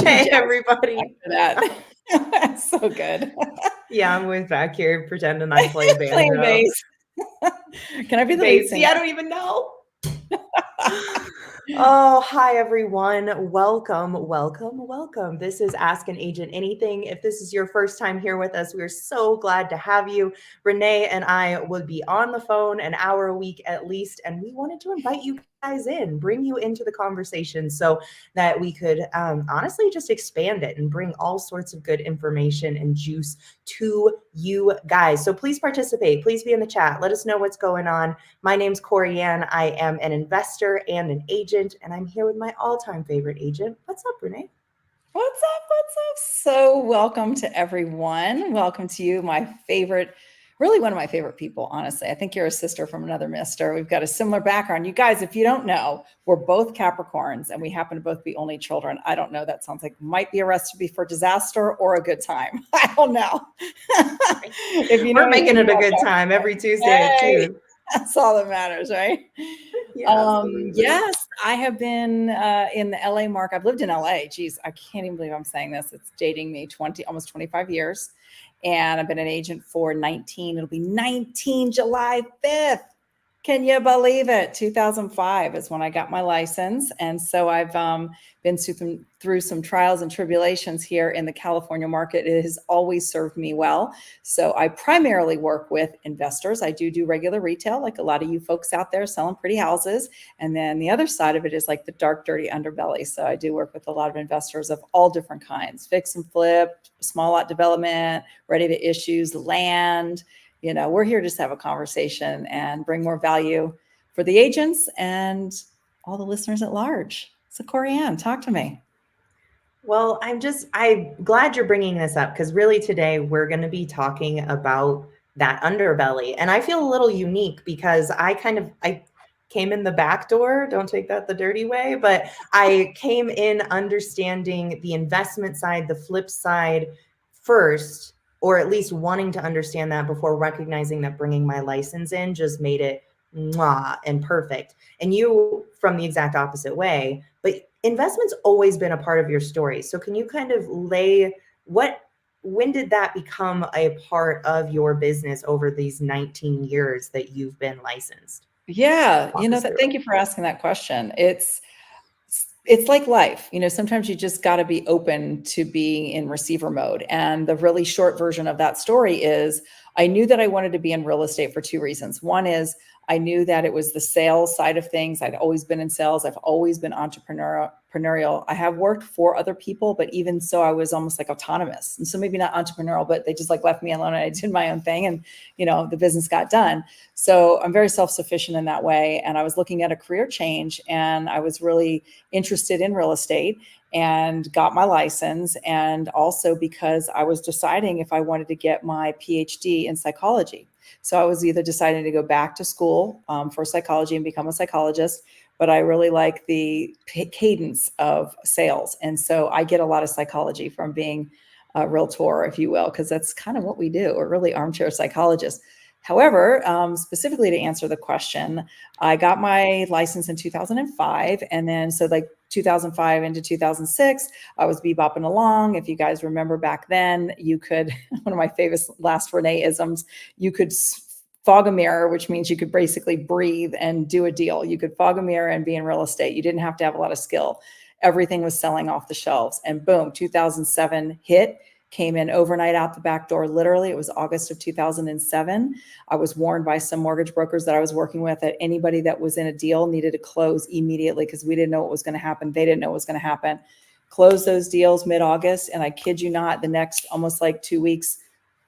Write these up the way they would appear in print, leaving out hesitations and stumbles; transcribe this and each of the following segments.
Hey, everybody. That's so good. Yeah, I'm always back here pretending I play banjo. Playing bass. Can I be the lead Bass. singer? Yeah, I don't even know. Oh, hi, everyone. Welcome. This is Ask an Agent Anything. If this is your first time here with us, we're so glad to have you. Renee and I would be on the phone an hour a week at least, and we wanted to invite you guys in, bring you into the conversation so that we could honestly just expand it and bring all sorts of good information and juice to you guys. So please participate. Please be in the chat. Let us know what's going on. My name's Corey Ann. I am an investor and an agent, and I'm here with my all-time favorite agent. What's up, Renee? What's up? So welcome to everyone. Welcome to you, my favorite, really one of my favorite people, honestly. I think you're a sister from another mister. We've got a similar background. You guys, if you don't know, we're both Capricorns and we happen to both be only children. I don't know. That sounds like might be a recipe for disaster or a good time. I don't know. If you know, we're making it a good time every Tuesday at 2. That's all that matters, right? Yeah, yes, I have been in the LA market. I've lived in LA. Geez, I can't even believe I'm saying this. It's dating me almost 25 years. And I've been an agent for 19. It'll be 19 July 5th. Can you believe it? 2005 is when I got my license. And so I've been through some trials and tribulations here in the California market. It has always served me well. So I primarily work with investors. I do regular retail, like a lot of you folks out there selling pretty houses. And then the other side of it is like the dark, dirty underbelly. So I do work with a lot of investors of all different kinds, fix and flip, small lot development, ready to issues, land. You know, we're here just to have a conversation and bring more value for the agents and all the listeners at large. So Corey Ann, talk to me. Well, I'm glad you're bringing this up because really today we're going to be talking about that underbelly. And I feel a little unique because I came in the back door. Don't take that the dirty way, but I came in understanding the investment side, the flip side first, or at least wanting to understand that before recognizing that bringing my license in just made it mwah and perfect. And you from the exact opposite way, but investment's always been a part of your story. So can you kind of when did that become a part of your business over these 19 years that you've been licensed? Yeah, thank you for asking that question. It's like life, sometimes you just got to be open to being in receiver mode. And the really short version of that story is I knew that I wanted to be in real estate for two reasons. One is I knew that it was the sales side of things. I'd always been in sales. I've always been entrepreneurial. I have worked for other people, but even so, I was almost like autonomous. And so maybe not entrepreneurial, but they just like left me alone and I did my own thing and, the business got done. So I'm very self-sufficient in that way. And I was looking at a career change and I was really interested in real estate and got my license. And also because I was deciding if I wanted to get my PhD in psychology. So I was either deciding to go back to school for psychology and become a psychologist, but I really like the cadence of sales. And so I get a lot of psychology from being a realtor, if you will, because that's kind of what we do. We're really armchair psychologists. However, specifically to answer the question, I got my license in 2005. And then so like 2005 into 2006, I was bebopping along. If you guys remember back then, you could, one of my famous last Renee-isms, you could fog a mirror, which means you could basically breathe and do a deal. You could fog a mirror and be in real estate. You didn't have to have a lot of skill. Everything was selling off the shelves. And boom, 2007 hit. Came in overnight out the back door. Literally, it was August of 2007. I was warned by some mortgage brokers that I was working with that anybody that was in a deal needed to close immediately because we didn't know what was going to happen. They didn't know what was going to happen. Closed those deals mid-August. And I kid you not, the next almost like 2 weeks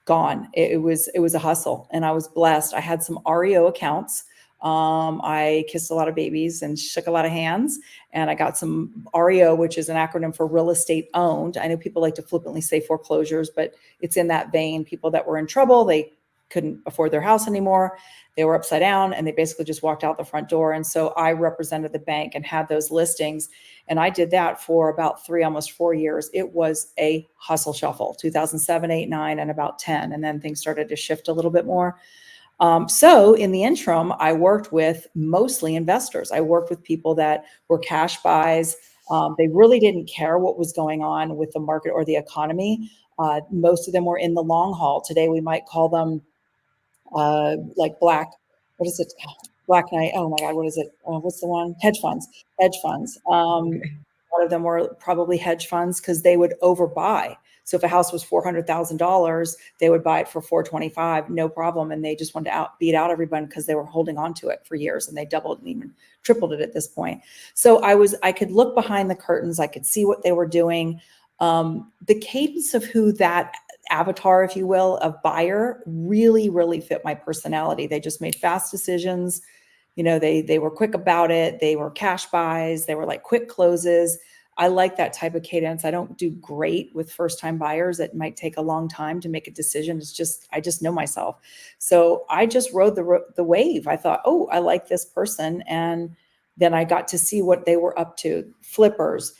gone. It was a hustle and I was blessed. I had some REO accounts. I kissed a lot of babies and shook a lot of hands, and I got some REO, which is an acronym for real estate owned. I know people like to flippantly say foreclosures, but it's in that vein. People that were in trouble, they couldn't afford their house anymore. They were upside down and they basically just walked out the front door. And so I represented the bank and had those listings. And I did that for about 3, almost 4 years. It was a hustle shuffle, 2007, 8, 9, and about 10. And then things started to shift a little bit more. So in the interim, I worked with mostly investors. I worked with people that were cash buys, They really didn't care what was going on with the market or the economy. Most of them were in the long haul. Today, we might call them like black, what is it? Black Knight. Oh my God, what is it? What's the one? Hedge funds. Hedge funds. Okay. A lot of them were probably hedge funds because they would overbuy. So if a house was $400,000, they would buy it for 425, no problem. And they just wanted to beat out everyone because they were holding on to it for years, and they doubled and even tripled it at this point. So I could look behind the curtains. I could see what they were doing. The cadence of who that avatar, if you will, of buyer really, really fit my personality. They just made fast decisions. They were quick about it. They were cash buys. They were like quick closes. I like that type of cadence. I don't do great with first-time buyers. It might take a long time to make a decision. I just know myself. So I just rode the wave. I thought, oh, I like this person. And then I got to see what they were up to. Flippers,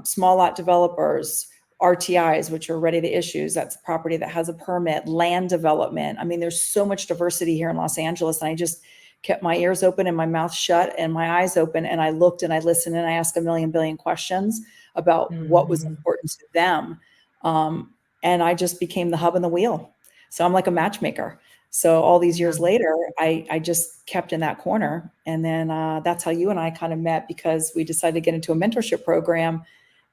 small lot developers, RTIs, which are ready to issues. That's a property that has a permit, land development. I mean, there's so much diversity here in Los Angeles. And I just kept my ears open and my mouth shut and my eyes open. And I looked and I listened and I asked a billion questions about what was important to them. And I just became the hub and the wheel. So I'm like a matchmaker. So all these years later, I just kept in that corner. And then that's how you and I kind of met, because we decided to get into a mentorship program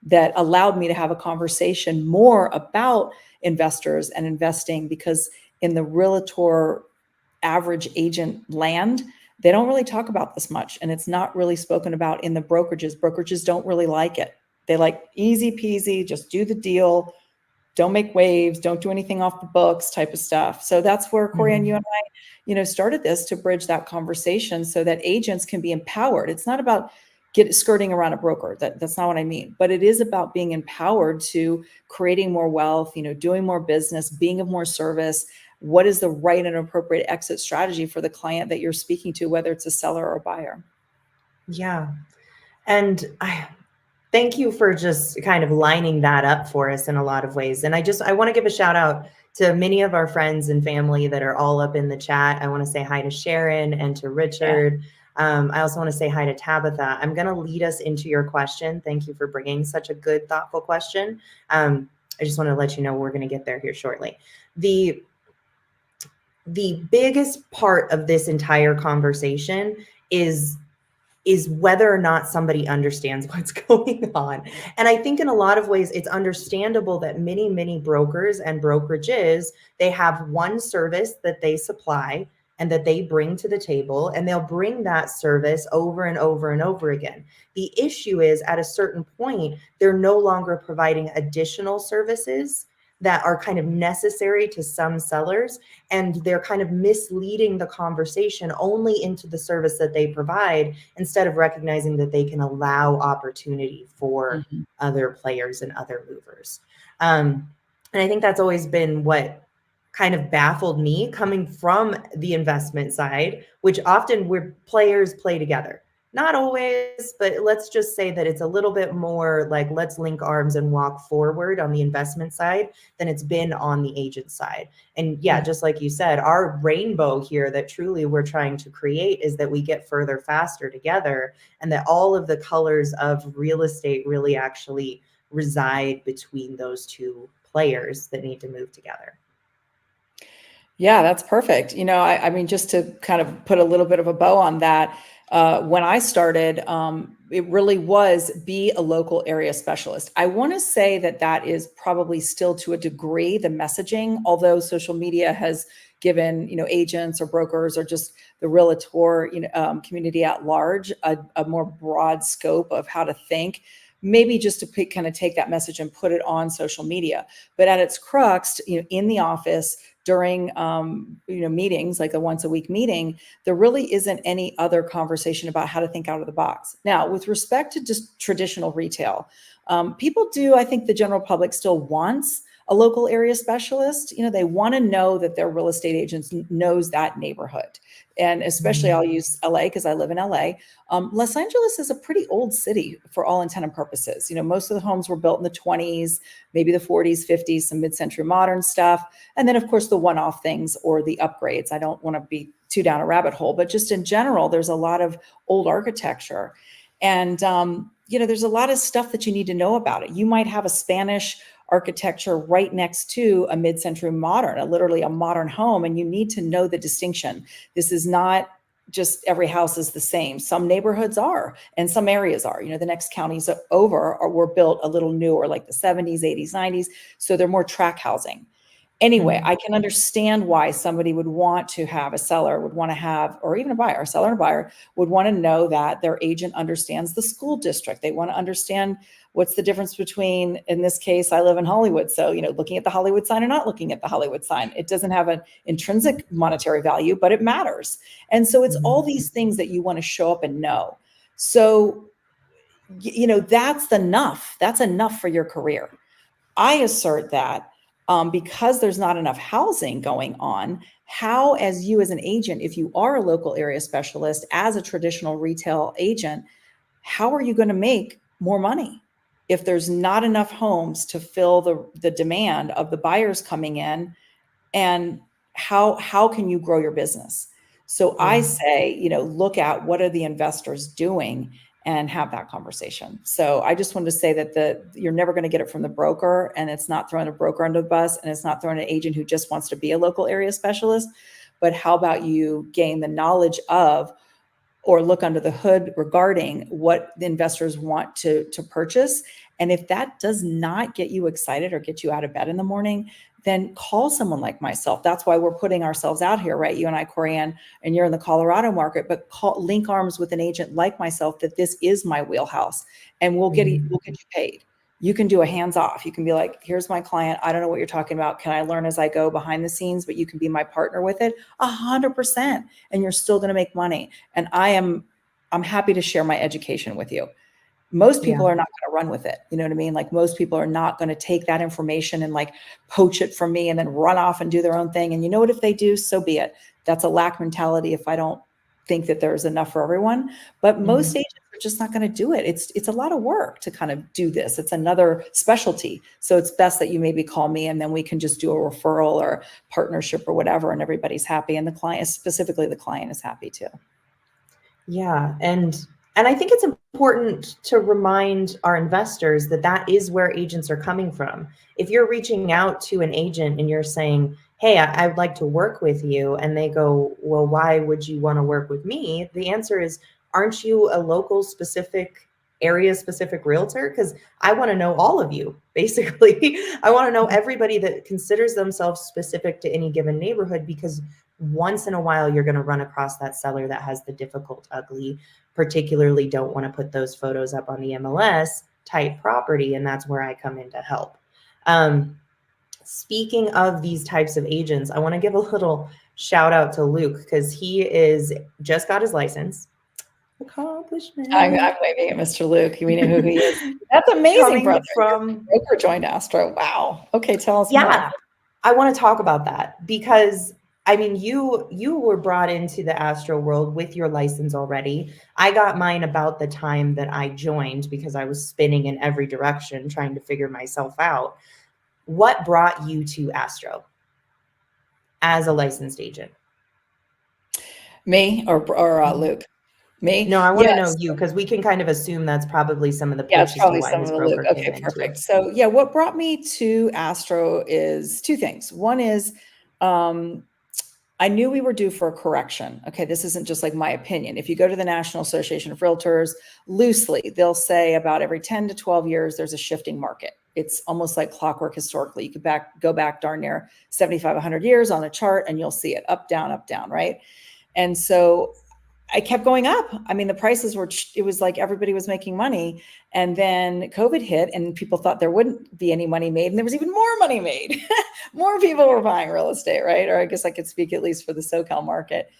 that allowed me to have a conversation more about investors and investing, because in the realtor average agent land, they don't really talk about this much. And it's not really spoken about in the brokerages. Brokerages don't really like it. They like easy peasy, just do the deal, don't make waves, don't do anything off the books type of stuff. So that's where Corey and you and I, started this to bridge that conversation so that agents can be empowered. It's not about skirting around a broker. That's not what I mean, but it is about being empowered to creating more wealth, doing more business, being of more service. What is the right and appropriate exit strategy for the client that you're speaking to, whether it's a seller or a buyer? Yeah. And thank you for just kind of lining that up for us in a lot of ways. And I want to give a shout out to many of our friends and family that are all up in the chat. I want to say hi to Sharon and to Richard. Yeah. I also want to say hi to Tabitha. I'm going to lead us into your question. Thank you for bringing such a good, thoughtful question. I just want to let you know we're going to get there here shortly. The biggest part of this entire conversation is whether or not somebody understands what's going on. And I think in a lot of ways, it's understandable that many brokers and brokerages, they have one service that they supply and that they bring to the table, and they'll bring that service over and over and over again. The issue is, at a certain point, they're no longer providing additional services that are kind of necessary to some sellers, and they're kind of misleading the conversation only into the service that they provide, instead of recognizing that they can allow opportunity for other players and other movers. And I think that's always been what kind of baffled me, coming from the investment side, which often where players play together. Not always, but let's just say that it's a little bit more like, let's link arms and walk forward on the investment side than it's been on the agent side. And yeah, just like you said, our rainbow here that truly we're trying to create is that we get further faster together, and that all of the colors of real estate really actually reside between those two players that need to move together. Yeah, that's perfect. I mean, just to kind of put a little bit of a bow on that, when I started, it really was be a local area specialist. I want to say that is probably still to a degree the messaging, although social media has given, agents or brokers or just the realtor, community at large, a more broad scope of how to think, maybe just to kind of take that message and put it on social media. But at its crux, in the office, during meetings, like a once a week meeting, there really isn't any other conversation about how to think out of the box. Now, with respect to just traditional retail, people do, I think the general public still wants a local area specialist. They want to know that their real estate agent knows that neighborhood. And especially I'll use LA because I live in LA. Los Angeles is a pretty old city for all intent and purposes. Most of the homes were built in the 20s, maybe the 40s, 50s, some mid-century modern stuff. And then of course the one-off things or the upgrades. I don't want to be too down a rabbit hole, but just in general, there's a lot of old architecture. And there's a lot of stuff that you need to know about it. You might have a Spanish architecture right next to a mid-century modern, literally a modern home, and you need to know the distinction. This is not just every house is the same. Some neighborhoods are, and some areas are. The next counties over were built a little newer, like the 70s, 80s, 90s. So they're more tract housing. Anyway, I can understand why somebody would want to have a seller, would want to have, or even a buyer, a seller and a buyer would want to know that their agent understands the school district. They want to understand what's the difference between, in this case, I live in Hollywood. So, looking at the Hollywood sign or not looking at the Hollywood sign, it doesn't have an intrinsic monetary value, but it matters. And so it's all these things that you want to show up and know. So, that's enough. That's enough for your career. I assert that because there's not enough housing going on, how, as you as an agent, if you are a local area specialist, as a traditional retail agent, how are you going to make more money if there's not enough homes to fill the demand of the buyers coming in? And how can you grow your business? So I say, look at what are the investors doing and have that conversation. So I just wanted to say that you're never going to get it from the broker, and it's not throwing a broker under the bus, and it's not throwing an agent who just wants to be a local area specialist. But how about you gain the knowledge of, or look under the hood regarding what the investors want to purchase. And if that does not get you excited or get you out of bed in the morning, then call someone like myself. That's why we're putting ourselves out here, right? You and I, Corianne, and you're in the Colorado market, but link arms with an agent like myself that this is my wheelhouse, and we'll get you paid. You can do a hands-off. You can be like, here's my client. I don't know what you're talking about. Can I learn as I go behind the scenes? But you can be my partner with it 100%, and you're still going to make money. And I'm happy to share my education with you. Most people are not going to run with it. You know what I mean? Like, most people are not going to take that information and like poach it from me and then run off and do their own thing. And you know what? If they do, so be it. That's a lack mentality if I don't think that there's enough for everyone. But most agents are just not going to do it. It's a lot of work to kind of do this. It's another specialty. So it's best that you maybe call me, and then we can just do a referral or partnership or whatever, and everybody's happy. And the client, specifically the client, is happy too. Yeah. And I think it's important to remind our investors that that is where agents are coming from. If you're reaching out to an agent and you're saying, hey, I'd like to work with you, and they go, well, why would you want to work with me? The answer is, aren't you a local specific, area specific realtor? Because I want to know all of you, basically. I want to know everybody that considers themselves specific to any given neighborhood, because once in a while you're going to run across that seller that has the difficult, ugly, particularly don't want to put those photos up on the MLS type property. And that's where I come in to help. Speaking of these types of agents, I want to give a little shout out to Luke, because he just got his license. Accomplishment. I'm waving at Mr. Luke. We know who he is. That's amazing, brother. Broker joined Astro. Wow. Okay, tell us more. I want to talk about that, because I mean, you were brought into the Astro world with your license already. I got mine about the time that I joined, because I was spinning in every direction trying to figure myself out. What brought you to Astro as a licensed agent? Me or Luke? Me? No, I want to know you, because we can kind of assume that's probably some of the pitches. Yeah, probably some of the Luke. Okay, perfect. So yeah, what brought me to Astro is two things. One is, I knew we were due for a correction. Okay, this isn't just like my opinion. If you go to the National Association of Realtors, loosely, they'll say about every 10 to 12 years, there's a shifting market. It's almost like clockwork historically. You could go back darn near 75, 100 years on a chart, and you'll see it up, down, right? And so I kept going up. I mean, the prices it was like everybody was making money. And then COVID hit, and people thought there wouldn't be any money made. And there was even more money made. More people were buying real estate, right? Or I guess I could speak at least for the SoCal market.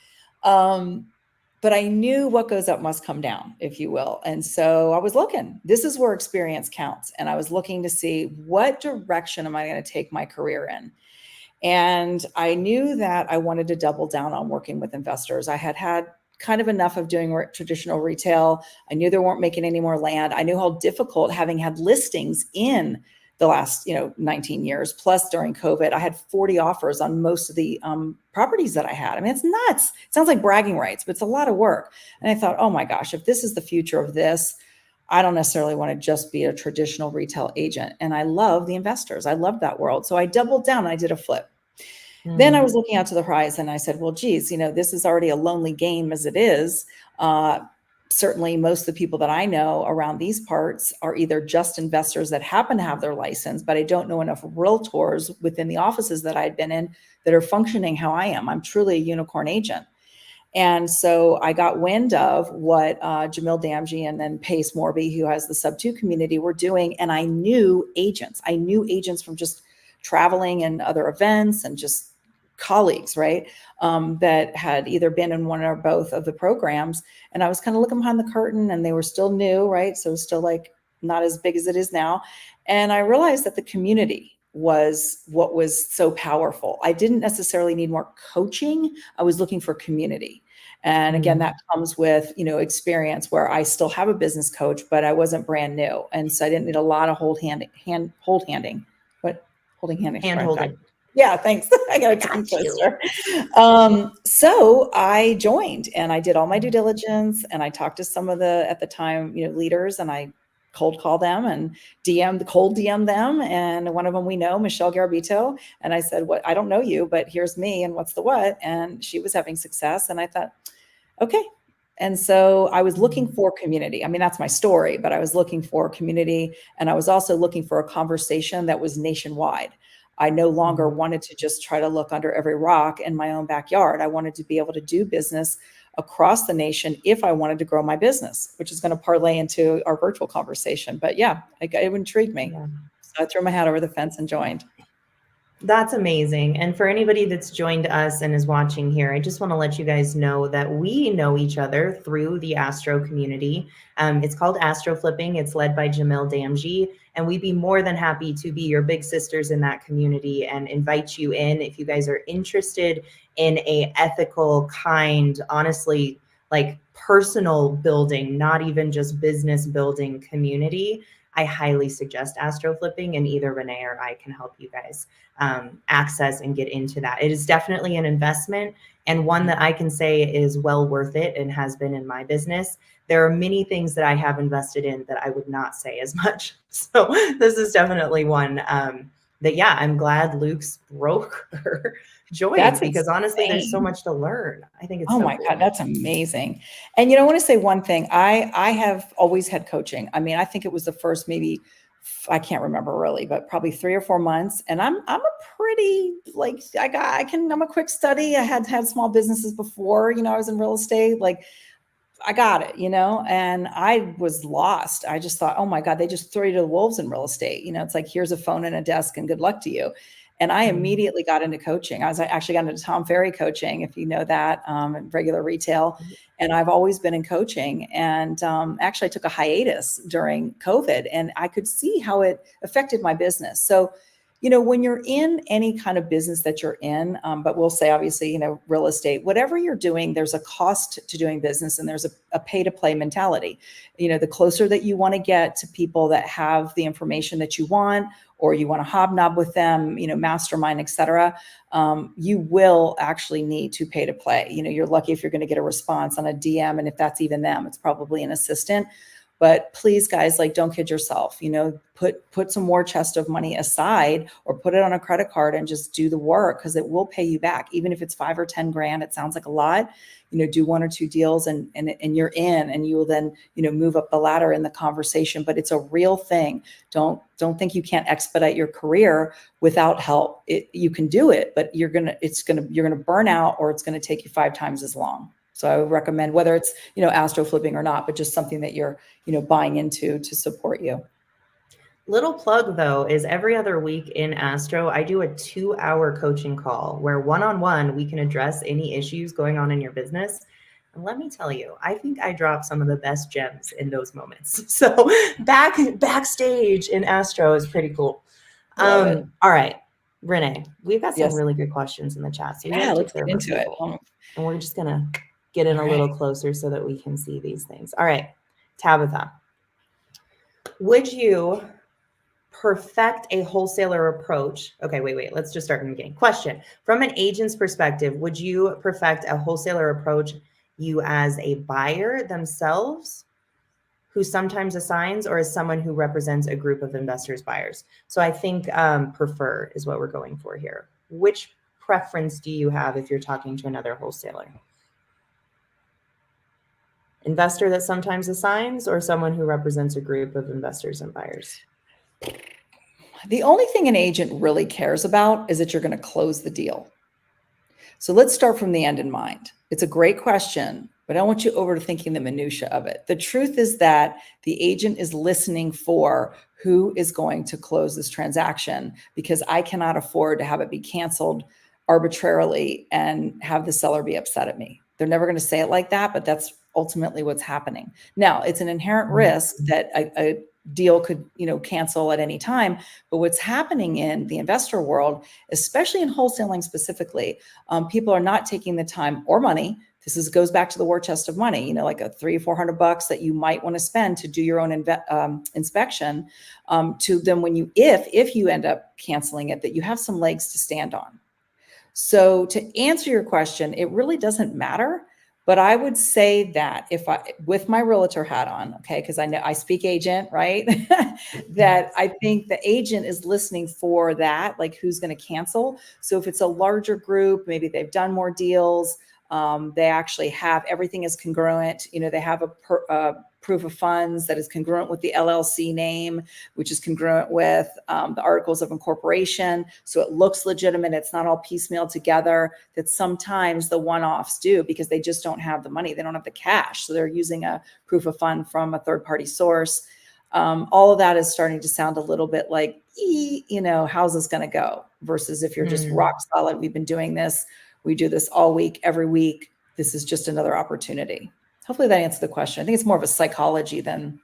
But I knew what goes up must come down, if you will. And so I was looking. This is where experience counts. And I was looking to see, what direction am I going to take my career in? And I knew that I wanted to double down on working with investors. I had kind of enough of doing traditional retail. I knew they weren't making any more land. I knew how difficult, having had listings in the last 19 years, plus during COVID, I had 40 offers on most of the properties that I had. I mean, it's nuts. It sounds like bragging rights, but it's a lot of work. And I thought, oh my gosh, if this is the future of this, I don't necessarily want to just be a traditional retail agent. And I love the investors. I love that world. So I doubled down and I did a flip. Then I was looking out to the horizon and I said, well, geez, this is already a lonely game as it is. Certainly most of the people that I know around these parts are either just investors that happen to have their license, but I don't know enough realtors within the offices that I'd been in that are functioning how I am. I'm truly a unicorn agent. And so I got wind of what Jamil Damji and then Pace Morby, who has the Sub2 community, were doing. And I knew agents. I knew agents from just traveling and other events and just colleagues, right? That had either been in one or both of the programs. And I was kind of looking behind the curtain and they were still new, right? So still like not as big as it is now. And I realized that the community was what was so powerful. I didn't necessarily need more coaching. I was looking for community. And again, that comes with, experience where I still have a business coach, but I wasn't brand new. And so I didn't need a lot of hand holding. Yeah, thanks. I got a tongue twister. So I joined and I did all my due diligence and I talked to some of the, at the time, leaders, and I cold call them and cold DM them. And one of them we know, Michelle Garabito. And I said, I don't know you, but here's me and what's the what? And she was having success. And I thought, okay. And so I was looking for community. I mean, that's my story, but I was looking for community. And I was also looking for a conversation that was nationwide. I no longer wanted to just try to look under every rock in my own backyard. I wanted to be able to do business across the nation if I wanted to grow my business, which is going to parlay into our virtual conversation. But yeah, it intrigued me. Yeah. So I threw my hat over the fence and joined. That's amazing. And for anybody that's joined us and is watching here, I just want to let you guys know that we know each other through the Astro community. It's called Astro Flipping. It's led by Jamil Damji. And we'd be more than happy to be your big sisters in that community and invite you in if you guys are interested in a ethical, kind, honestly, like personal building, not even just business building community. I highly suggest Astro Flipping, and either Renee or I can help you guys access and get into that. It is definitely an investment, and one that I can say is well worth it and has been in my business. There are many things that I have invested in that I would not say as much. So this is definitely one that, yeah, I'm glad Luke's broker joined, because honestly, there's so much to learn. I think it's oh my God, that's amazing. And I want to say one thing. I have always had coaching. I mean, I think it was the first, maybe, I can't remember really, but probably 3 or 4 months. And I'm a pretty, like, I'm a quick study. I had small businesses before, I was in real estate, like I got it, and I was lost. I just thought, oh my God, they just throw you to the wolves in real estate. It's like, here's a phone and a desk and good luck to you. And I immediately got into coaching. I actually got into Tom Ferry coaching, if you know that, regular retail. And I've always been in coaching. And actually I took a hiatus during COVID and I could see how it affected my business. So, when you're in any kind of business that you're in, but we'll say obviously, real estate, whatever you're doing, there's a cost to doing business and there's a pay to play mentality. The closer that you want to get to people that have the information that you want, or you want to hobnob with them, mastermind, et cetera, you will actually need to pay to play. You're lucky if you're going to get a response on a DM. And if that's even them, it's probably an assistant. But please, guys, like, don't kid yourself, put some more chest of money aside or put it on a credit card and just do the work, because it will pay you back. Even if it's 5 or 10 grand, it sounds like a lot, do 1 or 2 deals and you're in, and you will then, move up the ladder in the conversation. But it's a real thing. Don't think you can't expedite your career without help. You can do it, but you're going to burn out, or it's going to take you 5 times as long. So I would recommend, whether it's, Astro Flipping or not, but just something that you're, buying into to support you. Little plug though, is every other week in Astro, I do a 2-hour coaching call where one-on-one we can address any issues going on in your business. And let me tell you, I think I drop some of the best gems in those moments. So backstage in Astro is pretty cool. All right, Renee, we've got some really good questions in the chat. So yeah, let's get into it. And we're just gonna get in a little closer so that we can see these things. All right, Tabitha, would you perfect a wholesaler approach? Okay, wait. Let's just start from the beginning. Question: from an agent's perspective, would you perfect a wholesaler approach you as a buyer themselves? who sometimes assigns, or as someone who represents a group of investors, buyers? So I think prefer is what we're going for here. Which preference do you have if you're talking to another wholesaler? Investor that sometimes assigns, or someone who represents a group of investors and buyers? The only thing an agent really cares about is that you're going to close the deal. So let's start from the end in mind. It's a great question, but I don't want you overthinking the minutia of it. The truth is that the agent is listening for who is going to close this transaction, because I cannot afford to have it be canceled arbitrarily and have the seller be upset at me. They're never going to say it like that, but that's ultimately what's happening. Now, it's an inherent risk that a deal could, cancel at any time. But what's happening in the investor world, especially in wholesaling specifically, people are not taking the time or money. This goes back to the war chest of money, like a $300-400 that you might want to spend to do your own inspection. To then if you end up canceling it, that you have some legs to stand on. So to answer your question, it really doesn't matter. But I would say that with my realtor hat on, okay, because I know I speak agent, right? That I think the agent is listening for that, like who's going to cancel. So if it's a larger group, maybe they've done more deals, they actually have everything is congruent. They have a proof of funds that is congruent with the LLC name, which is congruent with the articles of incorporation. So it looks legitimate. It's not all piecemeal together that sometimes the one-offs do, because they just don't have the money. They don't have the cash. So they're using a proof of fund from a third-party source. All of that is starting to sound a little bit like, how's this going to go? Versus if you're just rock solid, we've been doing this. We do this all week, every week. This is just another opportunity. Hopefully that answered the question. I think it's more of a psychology than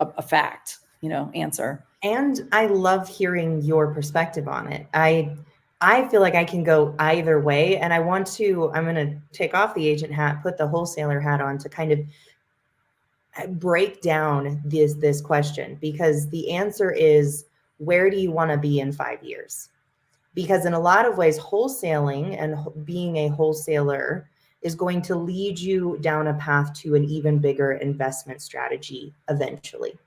a fact, answer. And I love hearing your perspective on it. I feel like I can go either way. And I'm going to take off the agent hat, put the wholesaler hat on to kind of break down this question, because the answer is, where do you want to be in 5 years? Because in a lot of ways, wholesaling and being a wholesaler is going to lead you down a path to an even bigger investment strategy eventually.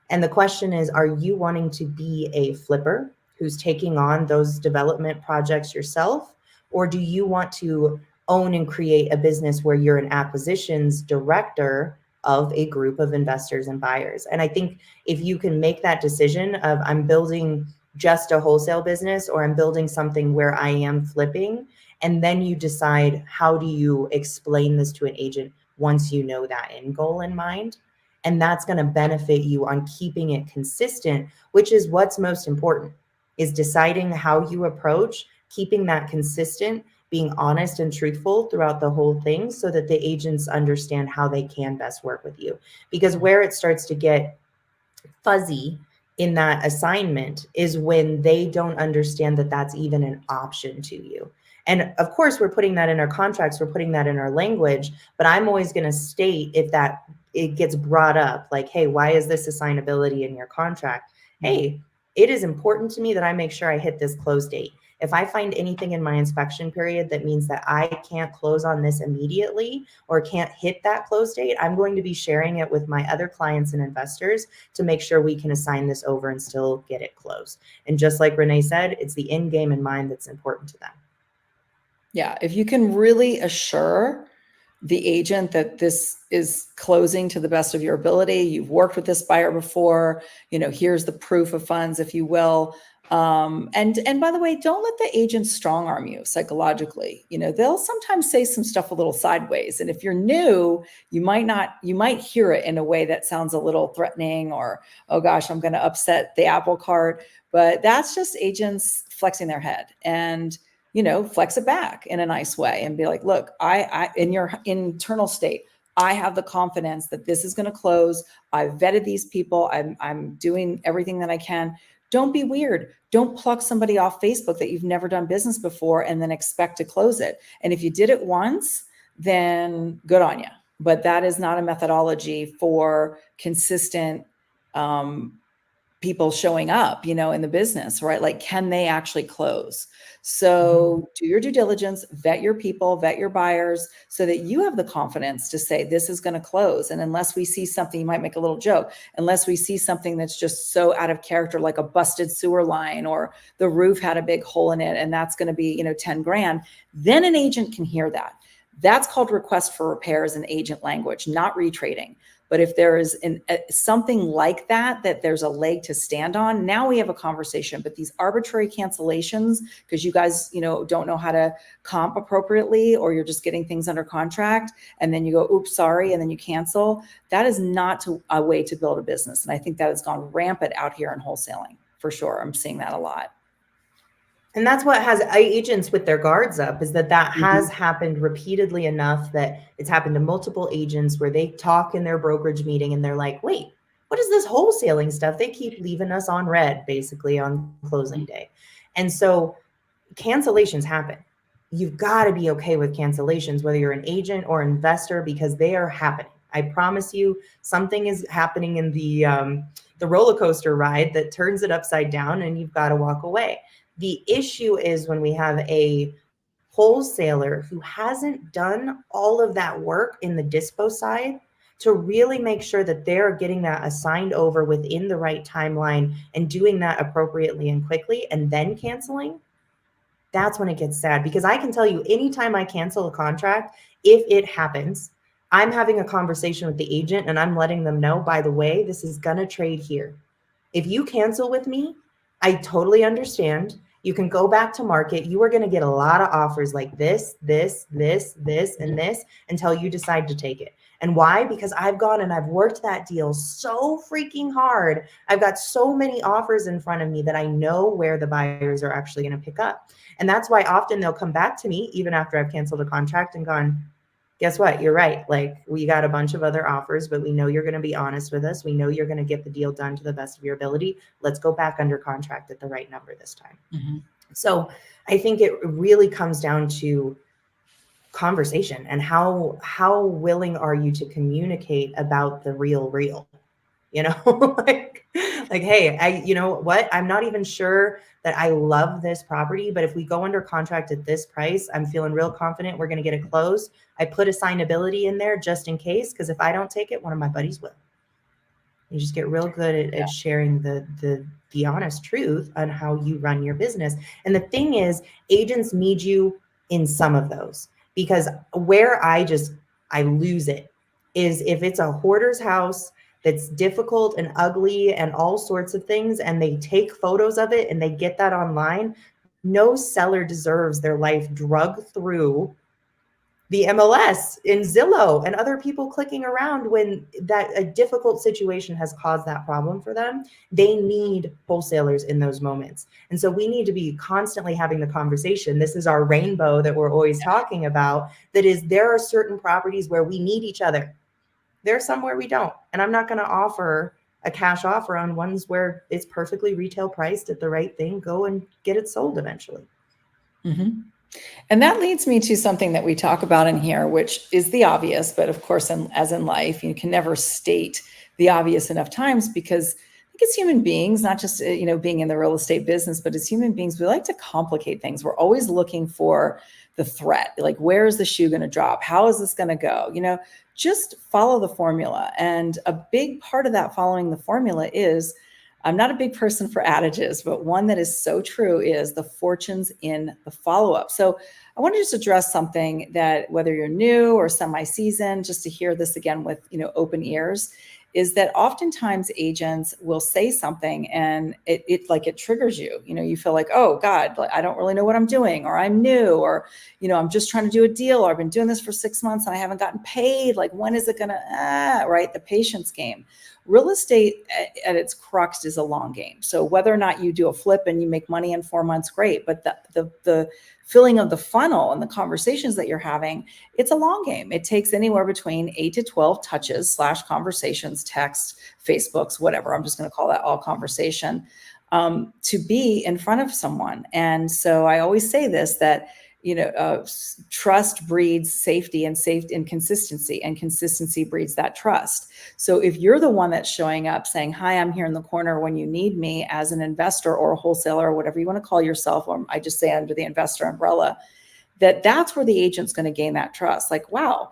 And the question is, are you wanting to be a flipper who's taking on those development projects yourself? Or do you want to own and create a business where you're an acquisitions director of a group of investors and buyers? And I think if you can make that decision of, I'm building just a wholesale business, or I'm building something where I am flipping, and then you decide, how do you explain this to an agent once you know that end goal in mind? And that's going to benefit you on keeping it consistent, which is what's most important, is deciding how you approach, keeping that consistent, being honest and truthful throughout the whole thing, so that the agents understand how they can best work with you. Because where it starts to get fuzzy in that assignment is when they don't understand that that's even an option to you. And of course, we're putting that in our contracts, we're putting that in our language, but I'm always going to state, if that it gets brought up, like, hey, why is this assignability in your contract? Hey, it is important to me that I make sure I hit this close date. If I find anything in my inspection period that means that I can't close on this immediately or can't hit that close date, I'm going to be sharing it with my other clients and investors to make sure we can assign this over and still get it closed. And just like Renee said, it's the end game in mind that's important to them. Yeah, if you can really assure the agent that this is closing to the best of your ability, you've worked with this buyer before, here's the proof of funds, if you will. And by the way, don't let the agent strong arm you psychologically. They'll sometimes say some stuff a little sideways. And if you're new, you might hear it in a way that sounds a little threatening, or, oh gosh, I'm going to upset the apple cart. But that's just agents flexing their head, and flex it back in a nice way and be like, look, I in your internal state, I have the confidence that this is going to close. I've vetted these people. I'm doing everything that I can. Don't be weird. Don't pluck somebody off Facebook that you've never done business before and then expect to close it. And if you did it once, then good on you. But that is not a methodology for consistent people showing up, in the business, right? Like, can they actually close? So do your due diligence, vet your people, vet your buyers, so that you have the confidence to say, this is going to close. And unless we see something, you might make a little joke, unless we see something that's just so out of character, like a busted sewer line, or the roof had a big hole in it, and that's going to be, 10 grand, then an agent can hear that. That's called request for repairs in agent language, not retrading. But if there is something like that there's a leg to stand on, now we have a conversation. But these arbitrary cancellations, because you guys, don't know how to comp appropriately, or you're just getting things under contract, and then you go, oops, sorry, and then you cancel, that is not a way to build a business. And I think that has gone rampant out here in wholesaling, for sure. I'm seeing that a lot. And that's what has agents with their guards up, is that has happened repeatedly enough that it's happened to multiple agents where they talk in their brokerage meeting and they're like, wait, what is this wholesaling stuff? They keep leaving us on red, basically, on closing day. And so cancellations happen. You've got to be okay with cancellations, whether you're an agent or investor, because they are happening. I promise you, something is happening in the roller coaster ride that turns it upside down, and you've got to walk away. The issue is when we have a wholesaler who hasn't done all of that work in the dispo side to really make sure that they're getting that assigned over within the right timeline and doing that appropriately and quickly, and then canceling. That's when it gets sad, because I can tell you, anytime I cancel a contract, if it happens, I'm having a conversation with the agent and I'm letting them know, by the way, this is going to trade here. If you cancel with me, I totally understand. You can go back to market. You are going to get a lot of offers like this, and this until you decide to take it. And why? Because I've gone and I've worked that deal so freaking hard. I've got so many offers in front of me that I know where the buyers are actually going to pick up. And that's why often they'll come back to me, even after I've canceled a contract, and gone, guess what? You're right. Like, we got a bunch of other offers, but we know you're going to be honest with us. We know you're going to get the deal done to the best of your ability. Let's go back under contract at the right number this time. So I think it really comes down to conversation and how willing are you to communicate about the real, like, hey, you know what? I'm not even sure that I love this property, but if we go under contract at this price, I'm feeling real confident we're going to get it closed. I put assignability in there just in case, because if I don't take it, one of my buddies will. You just get real good at sharing the honest truth on how you run your business. And the thing is, agents need you in some of those, because where I lose it is if it's a hoarder's house that's difficult and ugly and all sorts of things, and they take photos of it and they get that online. No seller deserves their life drug through the MLS in Zillow and other people clicking around when a difficult situation has caused that problem for them. They need wholesalers in those moments. And so we need to be constantly having the conversation. This is our rainbow that we're always talking about. That is, there are certain properties where we need each other. There's some where we don't. And I'm not going to offer a cash offer on ones where it's perfectly retail priced at the right thing. Go and get it sold eventually. And that leads me to something that we talk about in here, which is the obvious, but of course, as in life, you can never state the obvious enough times, because I think as human beings, not just, being in the real estate business, but as human beings, we like to complicate things. We're always looking for the threat, like, where is the shoe going to drop? How is this going to go? Just follow the formula. And a big part of that following the formula is, I'm not a big person for adages, but one that is so true is the fortune's in the follow-up. So I want to just address something that, whether you're new or semi-seasoned, just to hear this again with, open ears, is that oftentimes agents will say something and it triggers you. You feel like, oh God, I don't really know what I'm doing, or I'm new, or, I'm just trying to do a deal, or I've been doing this for 6 months and I haven't gotten paid. Like, when is it gonna, right? The patience game. Real estate at its crux is a long game. So whether or not you do a flip and you make money in 4 months, great. But the filling of the funnel and the conversations that you're having, it's a long game. It takes anywhere between 8 to 12 touches / conversations, text, Facebooks, whatever. I'm just going to call that all conversation, to be in front of someone. And so I always say this, that trust breeds safety, and consistency breeds that trust. So if you're the one that's showing up saying, hi, I'm here in the corner when you need me as an investor or a wholesaler or whatever you want to call yourself, or I just say under the investor umbrella, that's where the agent's going to gain that trust. Like, wow,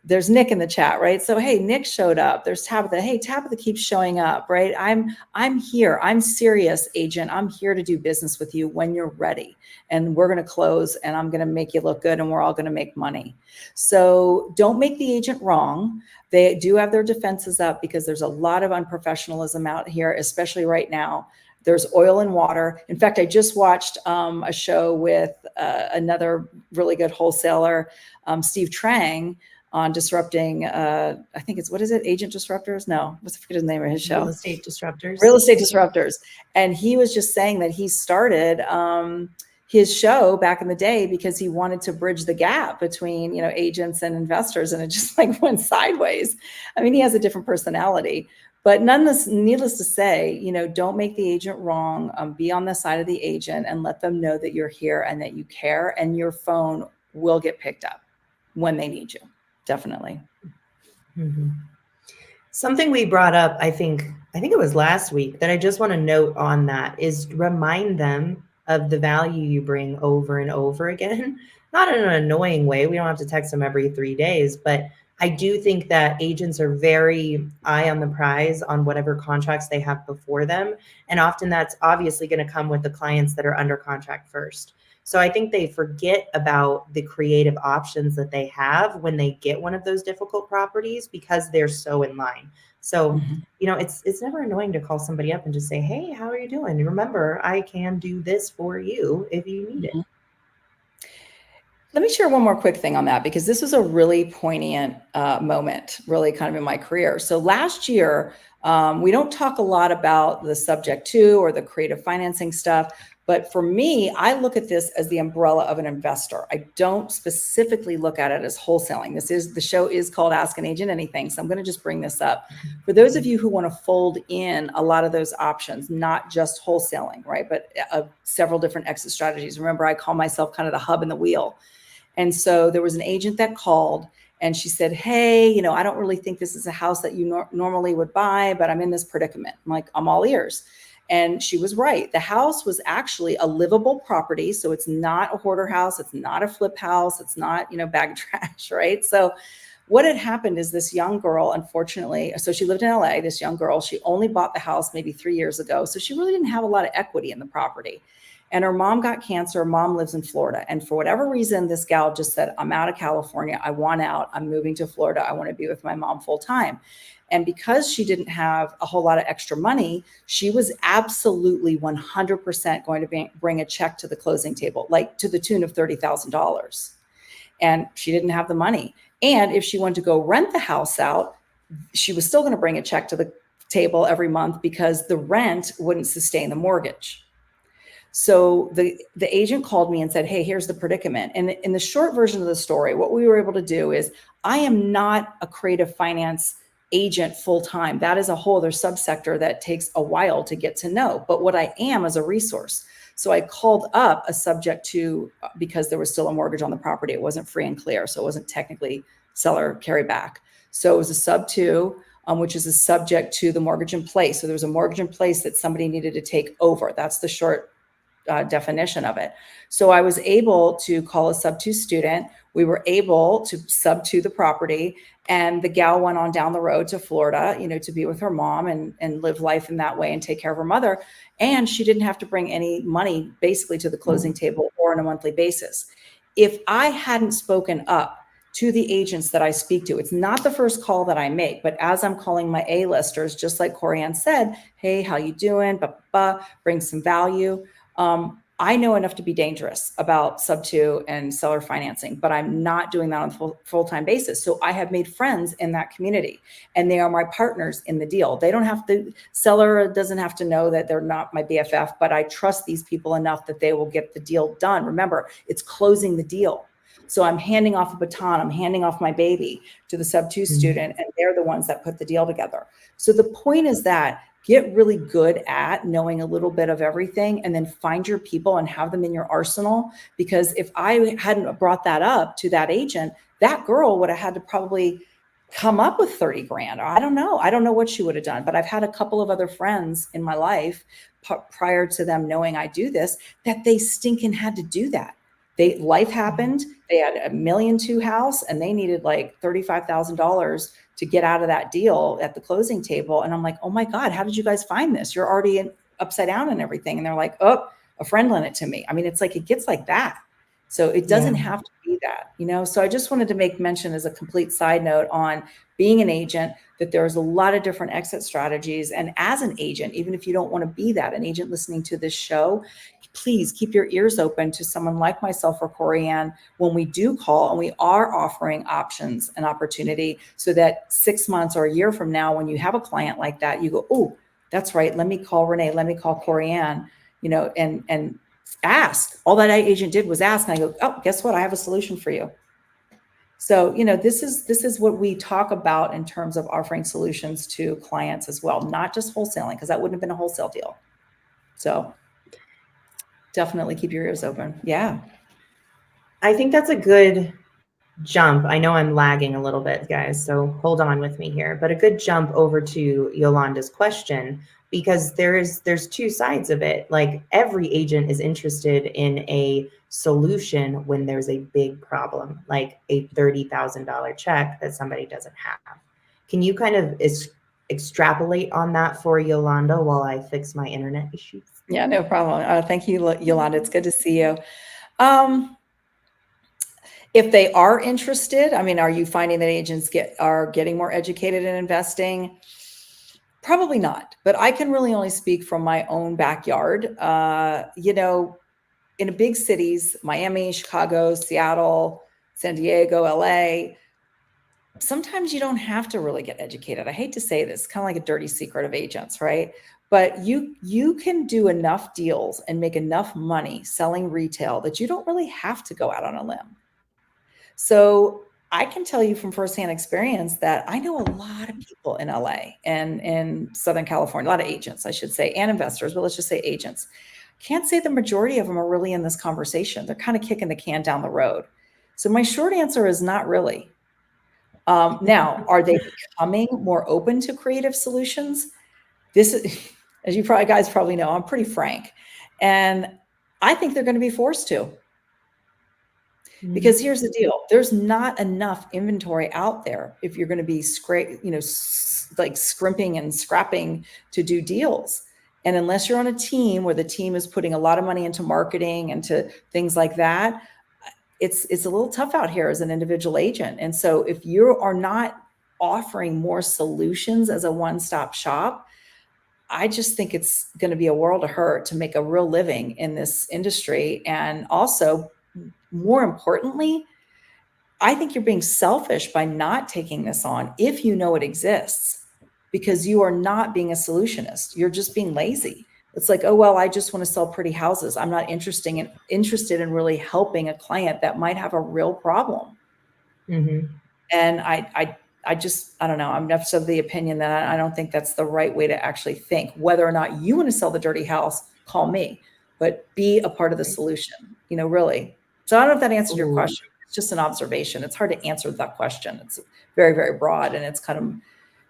there's Nick in the chat, right? So, hey, Nick showed up. There's Tabitha. Hey, Tabitha keeps showing up, right? I'm here. I'm serious, agent. I'm here to do business with you when you're ready. And we're going to close, and I'm going to make you look good, and we're all going to make money. So don't make the agent wrong. They do have their defenses up because there's a lot of unprofessionalism out here, especially right now. There's oil and water. In fact, I just watched a show with another really good wholesaler, Steve Trang, on disrupting, I think it's, what is it? Agent Disruptors? No, I forget the name of his show. Real Estate Disruptors. Real Estate Disruptors. And he was just saying that he started his show back in the day because he wanted to bridge the gap between, agents and investors. And it just like went sideways. I mean, he has a different personality. But needless to say, don't make the agent wrong. Be on the side of the agent and let them know that you're here and that you care, and your phone will get picked up when they need you. Definitely. Mm-hmm. Something we brought up, I think it was last week, that I just want to note on that is remind them of the value you bring over and over again. Not in an annoying way. We don't have to text them every 3 days, but I do think that agents are very eye on the prize on whatever contracts they have before them. And often that's obviously going to come with the clients that are under contract first. So I think they forget about the creative options that they have when they get one of those difficult properties because they're so in line. So, it's never annoying to call somebody up and just say, hey, how are you doing? Remember, I can do this for you if you need it. Let me share one more quick thing on that, because this was a really poignant moment, really kind of in my career. So last year, we don't talk a lot about the subject to or the creative financing stuff. But for me, I look at this as the umbrella of an investor. I don't specifically look at it as wholesaling. The show is called Ask an Agent Anything. So I'm going to just bring this up. For those of you who want to fold in a lot of those options, not just wholesaling, right? But several different exit strategies. Remember, I call myself kind of the hub and the wheel. And so there was an agent that called and she said, hey, I don't really think this is a house that you normally would buy, but I'm in this predicament. I'm like, I'm all ears. And she was right. The house was actually a livable property. So it's not a hoarder house. It's not a flip house. It's not, bag of trash, right? So what had happened is this young girl, unfortunately, so she lived in LA, this young girl, she only bought the house maybe 3 years ago. So she really didn't have a lot of equity in the property. And her mom got cancer. Her mom lives in Florida. And for whatever reason, this gal just said, I'm out of California. I want out. I'm moving to Florida. I want to be with my mom full time. And because she didn't have a whole lot of extra money, she was absolutely 100% going to bring a check to the closing table, like to the tune of $30,000. And she didn't have the money. And if she wanted to go rent the house out, she was still going to bring a check to the table every month because the rent wouldn't sustain the mortgage. So the agent called me and said, hey, here's the predicament. And in the short version of the story, what we were able to do is, I am not a creative finance agent full-time. That is a whole other subsector that takes a while to get to know. But what I am is a resource. So I called up a subject to, because there was still a mortgage on the property. It wasn't free and clear. So it wasn't technically seller carryback. So it was a sub to, which is a subject to the mortgage in place. So there was a mortgage in place that somebody needed to take over. That's the short definition of it. So I was able to call a sub 2 student. We were able to sub 2 the property, and the gal went on down the road to Florida, to be with her mom and live life in that way and take care of her mother. And she didn't have to bring any money basically to the closing table or on a monthly basis. If I hadn't spoken up to the agents that I speak to, it's not the first call that I make, but as I'm calling my A-listers, just like Corianne said, hey, how you doing? Bring some value. I know enough to be dangerous about sub 2 and seller financing, but I'm not doing that on a full-time basis. So I have made friends in that community, and they are my partners in the deal. They don't have to, seller doesn't have to know that they're not my BFF, but I trust these people enough that they will get the deal done. Remember, it's closing the deal. So I'm handing off a baton, I'm handing off my baby to the sub 2 student, and they're the ones that put the deal together. So the point is that get really good at knowing a little bit of everything, and then find your people and have them in your arsenal. Because if I hadn't brought that up to that agent, that girl would have had to probably come up with 30 grand. I don't know what she would have done. But I've had a couple of other friends in my life prior to them knowing I do this, that they stinking had to do that. Life happened. They had $1.2 million house and they needed like $35,000 to get out of that deal at the closing table. And I'm like, oh my God, how did you guys find this? You're already upside down and everything. And they're like, oh, a friend lent it to me. I mean, it's like, it gets like that. So it doesn't have to be that, you know? So I just wanted to make mention as a complete side note on being an agent, that there's a lot of different exit strategies. And as an agent, even if you don't want to be that, an agent listening to this show, please keep your ears open to someone like myself or Corianne when we do call and we are offering options and opportunity, so that 6 months or a year from now, when you have a client like that, you go, oh, that's right. Let me call Renee. Let me call Corianne, you know, and ask. All that agent did was ask. And I go, oh, guess what? I have a solution for you. So, you know, this is what we talk about in terms of offering solutions to clients as well, not just wholesaling, because that wouldn't have been a wholesale deal. So definitely keep your ears open. Yeah. I think that's a good jump. I know I'm lagging a little bit, guys, so hold on with me here, but a good jump over to Yolanda's question, because there's two sides of it. Like, every agent is interested in a solution when there's a big problem, like a $30,000 check that somebody doesn't have. Can you kind of extrapolate on that for Yolanda while I fix my internet issues? Yeah, no problem. Thank you, Yolanda. It's good to see you. If they are interested, I mean, are you finding that agents are getting more educated in investing? Probably not, but I can really only speak from my own backyard. You know, in big cities, Miami, Chicago, Seattle, San Diego, LA, sometimes you don't have to really get educated. I hate to say this, kind of like a dirty secret of agents, right? But you can do enough deals and make enough money selling retail that you don't really have to go out on a limb. So I can tell you from firsthand experience that I know a lot of people in LA and in Southern California, a lot of agents, I should say, and investors, but let's just say agents. Can't say the majority of them are really in this conversation. They're kind of kicking the can down the road. So my short answer is not really. Now, are they becoming more open to creative solutions? This is, as you guys probably know, I'm pretty frank. And I think they're going to be forced to. Because here's the deal. There's not enough inventory out there if you're going to be like scrimping and scrapping to do deals. And unless you're on a team where the team is putting a lot of money into marketing and to things like that, it's a little tough out here as an individual agent. And so if you are not offering more solutions as a one-stop shop, I just think it's going to be a world of hurt to make a real living in this industry. And also, more importantly, I think you're being selfish by not taking this on if you know it exists, because you are not being a solutionist. You're just being lazy. It's like, oh, well, I just want to sell pretty houses. I'm not interested in really helping a client that might have a real problem. Mm-hmm. And I don't know. I'm just of the opinion that I don't think that's the right way to actually think. Whether or not you want to sell the dirty house, call me, but be a part of the solution, you know, really. So I don't know if that answered your question. It's just an observation. It's hard to answer that question. It's very, very broad, and it's kind of,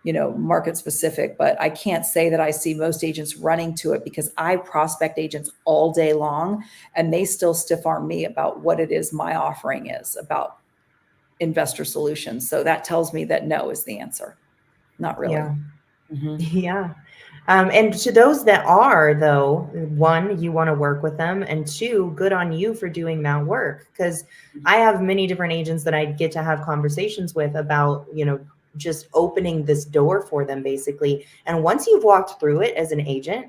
you know, market specific, but I can't say that I see most agents running to it, because I prospect agents all day long and they still stiff arm me about what it is my offering is about investor solutions. So that tells me that no is the answer. Not really. Yeah. Mm-hmm. Yeah. And to those that are, though, one, you want to work with them, and two, good on you for doing that work. Because I have many different agents that I get to have conversations with about, you know, just opening this door for them, basically. And once you've walked through it as an agent,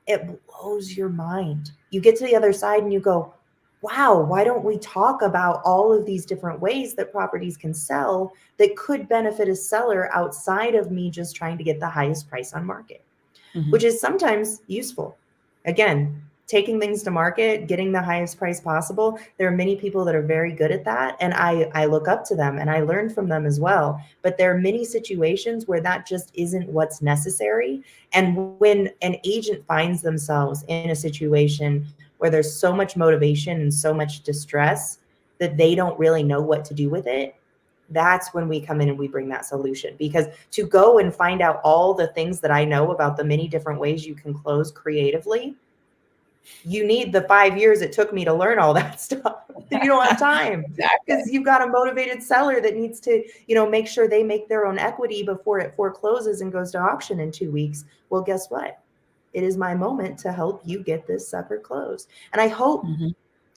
it blows your mind. You get to the other side and you go, wow, why don't we talk about all of these different ways that properties can sell that could benefit a seller outside of me just trying to get the highest price on market? Mm-hmm. Which is sometimes useful. Again, taking things to market, getting the highest price possible. There are many people that are very good at that. And I look up to them and I learn from them as well. But there are many situations where that just isn't what's necessary. And when an agent finds themselves in a situation where there's so much motivation and so much distress that they don't really know what to do with it, that's when we come in and we bring that solution. Because to go and find out all the things that I know about the many different ways you can close creatively, you need the 5 years it took me to learn all that stuff. You don't have time because you've got a motivated seller that needs to, make sure they make their own equity before it forecloses and goes to auction in 2 weeks. Well, guess what? It is my moment to help you get this sucker closed. And I hope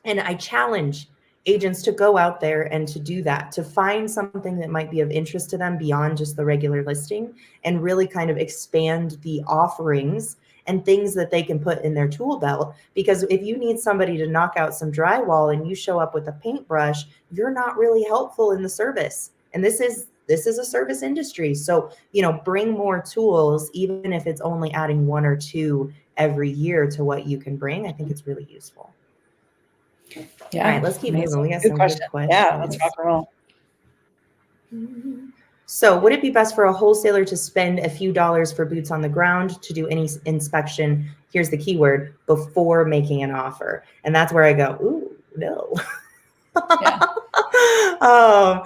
and I challenge agents to go out there and to do that, to find something that might be of interest to them beyond just the regular listing and really kind of expand the offerings and things that they can put in their tool belt. Because if you need somebody to knock out some drywall and you show up with a paintbrush, you're not really helpful in the service. And this is a service industry. So, bring more tools, even if it's only adding 1 or 2 every year to what you can bring. I think it's really useful. Yeah. All right, let's keep moving. We got some good questions. Yeah, let's rock and roll. So would it be best for a wholesaler to spend a few dollars for boots on the ground to do any inspection? Here's the keyword: before making an offer. And that's where I go, ooh, no.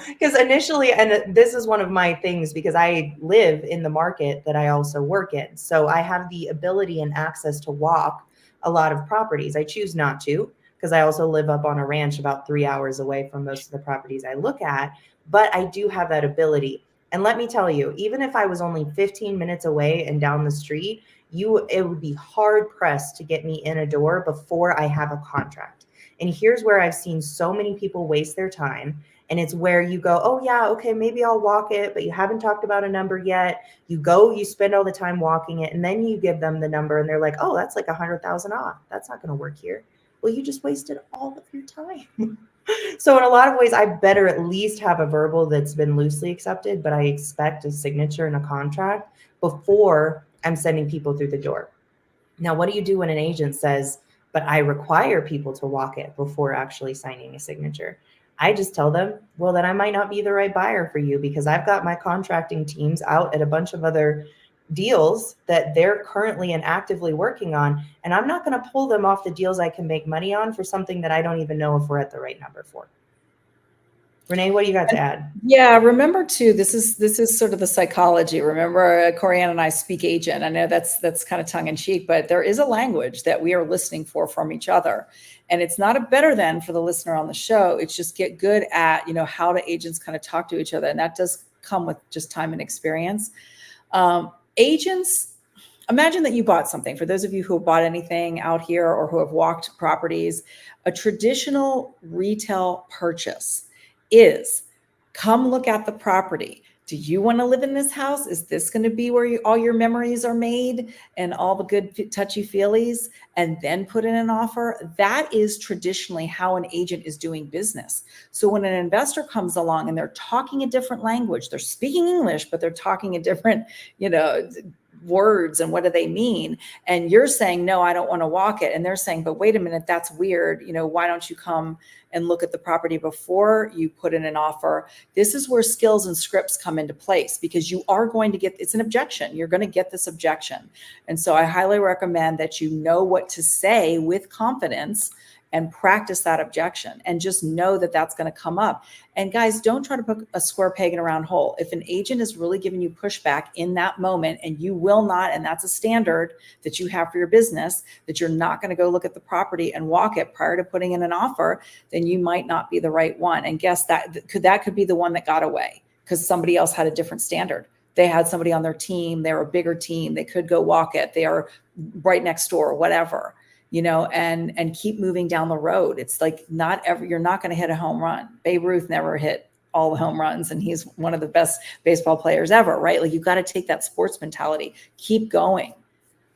Because initially, and this is one of my things, because I live in the market that I also work in. So I have the ability and access to walk a lot of properties. I choose not to, because I also live up on a ranch about 3 hours away from most of the properties I look at, but I do have that ability. And let me tell you, even if I was only 15 minutes away and down the street, it would be hard pressed to get me in a door before I have a contract. And here's where I've seen so many people waste their time. And it's where you go, oh yeah, okay, maybe I'll walk it, but you haven't talked about a number yet. You go, you spend all the time walking it, and then you give them the number and they're like, oh, that's like 100,000 off. That's not going to work here. Well, you just wasted all of your time. So in a lot of ways, I better at least have a verbal that's been loosely accepted, but I expect a signature and a contract before I'm sending people through the door. Now, what do you do when an agent says, but I require people to walk it before actually signing a signature? I just tell them, well, then I might not be the right buyer for you, because I've got my contracting teams out at a bunch of other deals that they're currently and actively working on. And I'm not going to pull them off the deals I can make money on for something that I don't even know if we're at the right number for. Renee, what do you got to add? Yeah, remember too, this is sort of the psychology. Remember, Corianne and I speak agent. I know that's kind of tongue in cheek, but there is a language that we are listening for from each other. And it's not a better than for the listener on the show. It's just get good at, how do agents kind of talk to each other. And that does come with just time and experience. Agents, imagine that you bought something. For those of you who have bought anything out here or who have walked properties, a traditional retail purchase is come look at the property. Do you want to live in this house? Is this going to be where all your memories are made and all the good touchy-feelies, and then put in an offer? That is traditionally how an agent is doing business. So when an investor comes along and they're talking a different language, they're speaking English, but they're talking a different, words, and what do they mean? And you're saying, no, I don't want to walk it. And they're saying, but wait a minute, that's weird. Why don't you come and look at the property before you put in an offer? This is where skills and scripts come into place, because you are going to get, it's an objection. You're going to get this objection. And so I highly recommend that you know what to say with confidence and practice that objection, and just know that that's going to come up. And guys, don't try to put a square peg in a round hole. If an agent is really giving you pushback in that moment, and you will not, and that's a standard that you have for your business, that you're not going to go look at the property and walk it prior to putting in an offer, then you might not be the right one. And guess that could be the one that got away because somebody else had a different standard. They had somebody on their team. They're a bigger team. They could go walk it. They are right next door, whatever. And keep moving down the road. It's like you're not going to hit a home run. Babe Ruth never hit all the home runs, and he's one of the best baseball players ever, right? Like, you've got to take that sports mentality, keep going.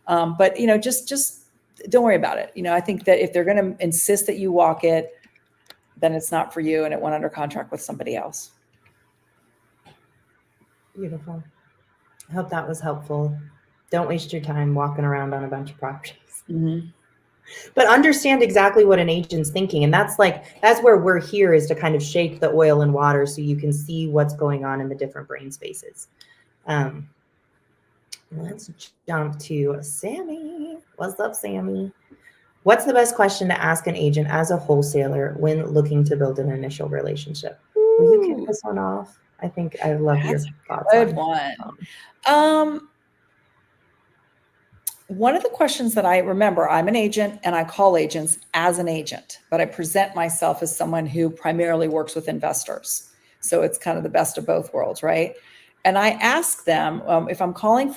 But just don't worry about it. I think that if they're going to insist that you walk it, then it's not for you, and it went under contract with somebody else. Beautiful. I hope that was helpful. Don't waste your time walking around on a bunch of properties. Mm-hmm. But understand exactly what an agent's thinking. And that's where we're here, is to kind of shake the oil and water so you can see what's going on in the different brain spaces. Let's jump to Sammy. What's up, Sammy? What's the best question to ask an agent as a wholesaler when looking to build an initial relationship? Will you kick this one off? I think I love your thoughts on it. One of the questions that I remember, I'm an agent and I call agents as an agent, but I present myself as someone who primarily works with investors. So it's kind of the best of both worlds, right? And I ask them if I'm calling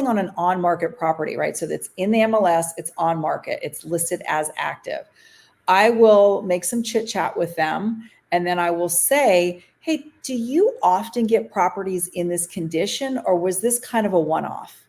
on an on-market property, right? So that's in the MLS, it's on market, it's listed as active. I will make some chit chat with them, and then I will say, hey, do you often get properties in this condition, or was this kind of a one-off?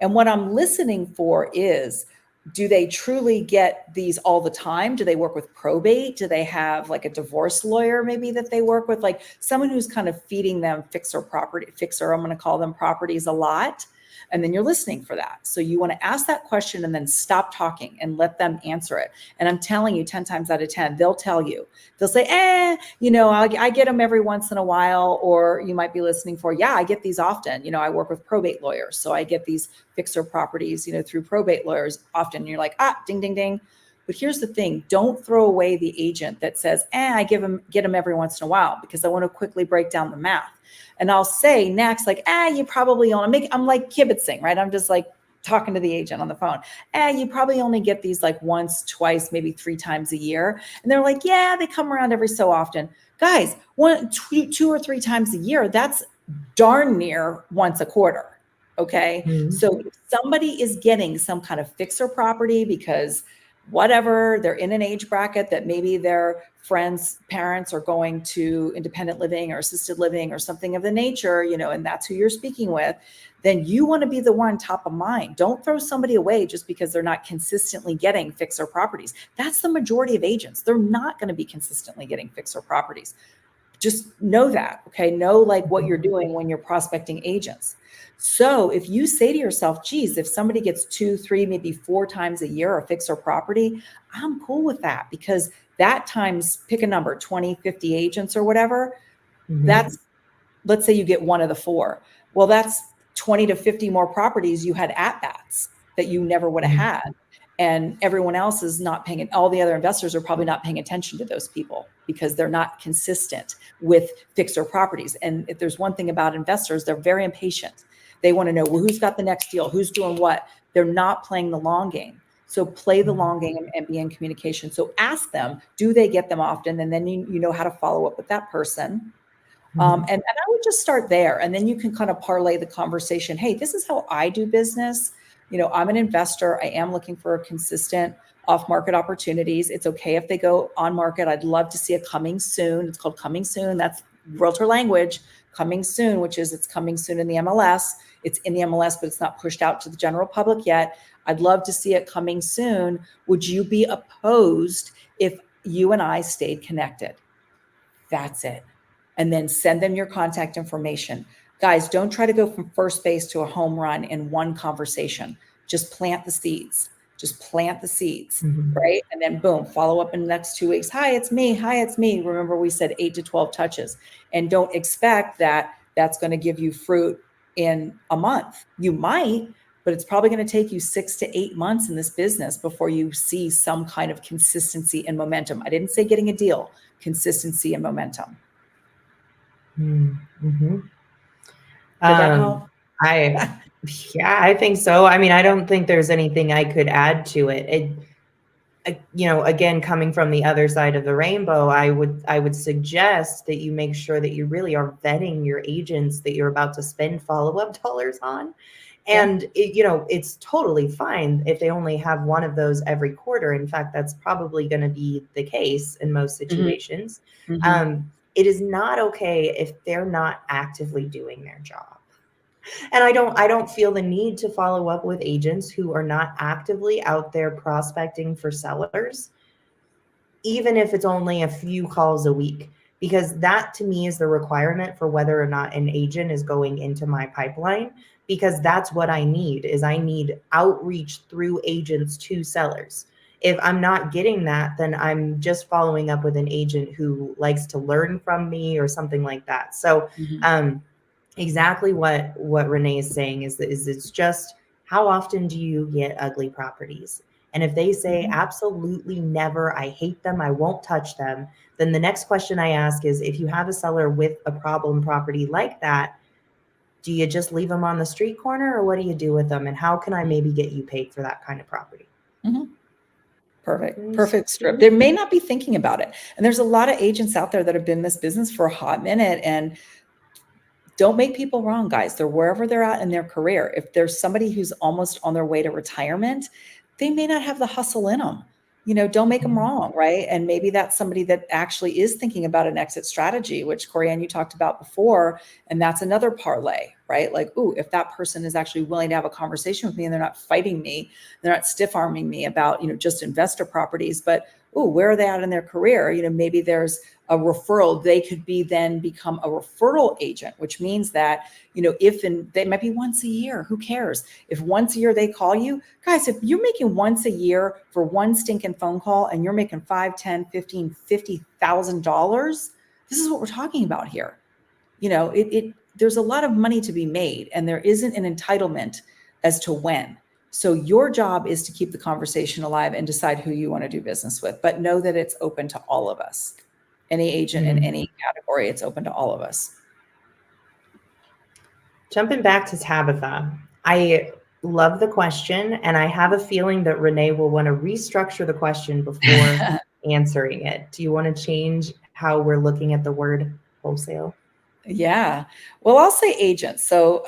And what I'm listening for is, do they truly get these all the time? Do they work with probate? Do they have like a divorce lawyer maybe that they work with? Like someone who's kind of feeding them fixer, I'm going to call them properties a lot. And then you're listening for that. So you want to ask that question and then stop talking and let them answer it. And I'm telling you, 10 times out of 10, they'll tell you. They'll say, I get them every once in a while. Or you might be listening for, yeah, I get these often. I work with probate lawyers. So I get these fixer properties, through probate lawyers often. And you're like, ding, ding, ding. But here's the thing, don't throw away the agent that says, get them every once in a while, because I want to quickly break down the math. And I'll say next, like, you probably only I'm like kibitzing, right? I'm just like talking to the agent on the phone. You probably only get these like once, twice, maybe 3 times a year. And they're like, yeah, they come around every so often. Guys, 2 or 3 times a year, that's darn near once a quarter. Okay. Mm-hmm. So if somebody is getting some kind of fixer property because whatever, they're in an age bracket that maybe their friends' parents are going to independent living or assisted living or something of the nature, and that's who you're speaking with, then you want to be the one top of mind. Don't throw somebody away just because they're not consistently getting fixer properties. That's the majority of agents. They're not going to be consistently getting fixer properties. Just know that, okay? Know like what you're doing when you're prospecting agents. So if you say to yourself, geez, if somebody gets 2, 3, maybe 4 times a year a fixer property, I'm cool with that, because that times, pick a number, 20, 50 agents or whatever, that's, let's say you get 1 of the 4. Well, that's 20 to 50 more properties you had at bats that you never would have had. And everyone else is not paying it. All the other investors are probably not paying attention to those people because they're not consistent with fixer properties. And if there's one thing about investors, they're very impatient. They want to know, well, who's got the next deal? Who's doing what? They're not playing the long game. So play the long game and be in communication. So ask them, do they get them often? And then you know how to follow up with that person. And I would just start there. And then you can kind of parlay the conversation. Hey, this is how I do business. I'm an investor. I am looking for consistent off-market opportunities. It's okay if they go on market. I'd love to see a coming soon. It's called coming soon. That's realtor language. Coming soon, which is it's coming soon in the MLS. It's in the MLS, but it's not pushed out to the general public yet. I'd love to see it coming soon. Would you be opposed if you and I stayed connected? That's it. And then send them your contact information. Guys, don't try to go from first base to a home run in one conversation. Just plant the seeds. Right? And then boom, follow up in the next 2 weeks. Hi, it's me. Remember, we said 8 to 12 touches. And don't expect that that's going to give you fruit in a month. You might, but it's probably going to take you 6 to 8 months in this business before you see some kind of consistency and momentum. I didn't say getting a deal, consistency and momentum. Did that help? I think so. I mean, I don't think there's anything I could add to it. Again, coming from the other side of the rainbow, I would suggest that you make sure that you really are vetting your agents that you're about to spend follow-up dollars on. And it's totally fine if they only have one of those every quarter. In fact, that's probably going to be the case in most situations. It is not okay if they're not actively doing their job. And I don't feel the need to follow up with agents who are not actively out there prospecting for sellers, even if it's only a few calls a week, because that to me is the requirement for whether or not an agent is going into my pipeline. because that's what I need. Is I need outreach through agents to sellers. If I'm not getting that, then I'm just following up with an agent who likes to learn from me or something like that. So exactly what Renee is saying is it's just, how often do you get ugly properties? And if they say absolutely never, I hate them, I won't touch them, then the next question I ask is, if you have a seller with a problem property like that, do you just leave them on the street corner, or what do you do with them? And how can I maybe get you paid for that kind of property? Perfect script. They may not be thinking about it. And there's a lot of agents out there that have been in this business for a hot minute, and don't make people wrong, guys. They're wherever they're at in their career. If there's somebody who's almost on their way to retirement, they may not have the hustle in them. Don't make them wrong, right? And maybe that's somebody that actually is thinking about an exit strategy, which Corianne, you talked about before. And that's another parlay, right? Like, ooh, if that person is actually willing to have a conversation with me and they're not fighting me, they're not stiff arming me about, just investor properties, but ooh, where are they at in their career? Maybe there's a referral. They could then become a referral agent, which means that, they might be once a year, who cares? If once a year they call you, guys, if you're making once a year for one stinking phone call and you're making $5, $10, $15, $50,000, this is what we're talking about here. There's a lot of money to be made, and there isn't an entitlement as to when. So your job is to keep the conversation alive and decide who you want to do business with, but know that it's open to all of us. Any agent in any category, it's open to all of us. Jumping back to Tabitha, I love the question, and I have a feeling that Renee will want to restructure the question before answering it. Do you want to change how we're looking at the word wholesale? Yeah. Well, I'll say agent. So,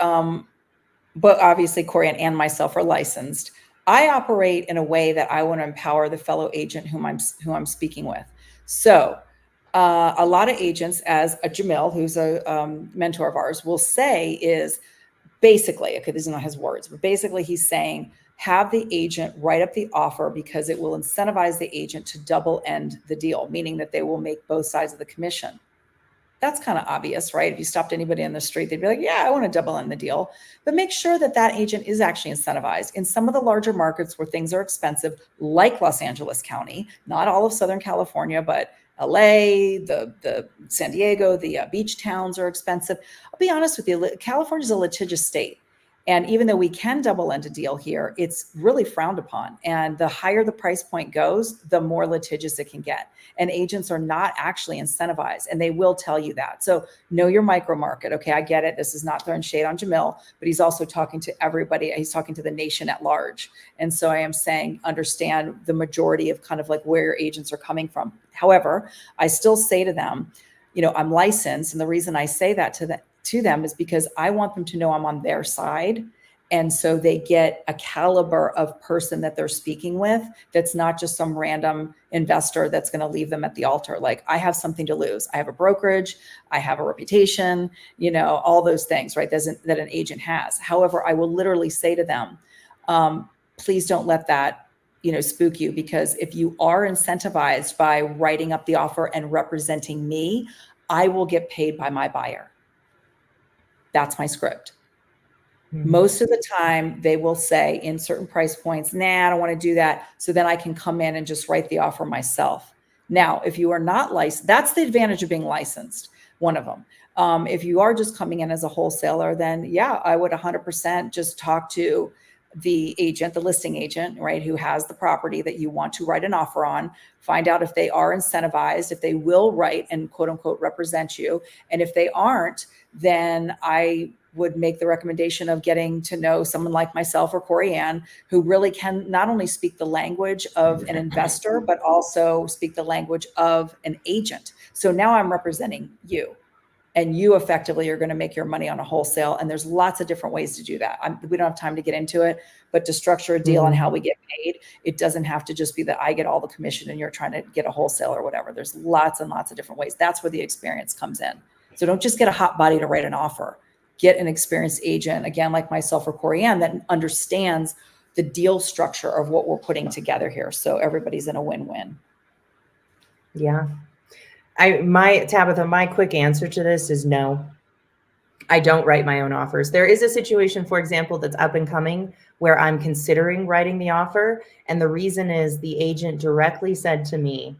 but obviously Corianne and myself are licensed. I operate in a way that I want to empower the fellow agent who I'm speaking with. So a lot of agents, as a Jamil, who's a mentor of ours, will say is basically, okay, this is not his words, but basically he's saying, have the agent write up the offer because it will incentivize the agent to double end the deal, meaning that they will make both sides of the commission. That's kind of obvious, right? If you stopped anybody on the street, they'd be like, yeah, I want to double end the deal. But make sure that that agent is actually incentivized. In some of the larger markets where things are expensive, like Los Angeles County, not all of Southern California, but LA, the San Diego, the beach towns are expensive. I'll be honest with you, California is a litigious state. And even though we can double end a deal here, it's really frowned upon. And the higher the price point goes, the more litigious it can get. And agents are not actually incentivized, and they will tell you that. So know your micro market. Okay, I get it. This is not throwing shade on Jamil, but he's also talking to everybody. He's talking to the nation at large. And so I am saying, understand the majority of kind of like where your agents are coming from. However, I still say to them, I'm licensed. And the reason I say that to them is because I want them to know I'm on their side. And so they get a caliber of person that they're speaking with that's not just some random investor that's going to leave them at the altar. Like, I have something to lose. I have a brokerage, I have a reputation, all those things, right? That an agent has. However, I will literally say to them, please don't let that spook you, because if you are incentivized by writing up the offer and representing me, I will get paid by my buyer. That's my script. Most of the time they will say in certain price points, nah, I don't want to do that. So then I can come in and just write the offer myself. Now, if you are not licensed, that's the advantage of being licensed, one of them. If you are just coming in as a wholesaler, then yeah, I would 100% just talk to the agent, the listing agent, right, who has the property that you want to write an offer on, find out if they are incentivized, if they will write and quote unquote represent you. And if they aren't, then I would make the recommendation of getting to know someone like myself or Corianne, who really can not only speak the language of an investor, but also speak the language of an agent. So now I'm representing you, and you effectively are going to make your money on a wholesale. And there's lots of different ways to do that. We don't have time to get into it, but to structure a deal on how we get paid, it doesn't have to just be that I get all the commission and you're trying to get a wholesale or whatever. There's lots and lots of different ways. That's where the experience comes in. So don't just get a hot body to write an offer. Get an experienced agent, again, like myself or Corianne, that understands the deal structure of what we're putting together here. So everybody's in a win-win. Yeah. Tabitha, my quick answer to this is no. I don't write my own offers. There is a situation, for example, that's up and coming where I'm considering writing the offer. And the reason is the agent directly said to me,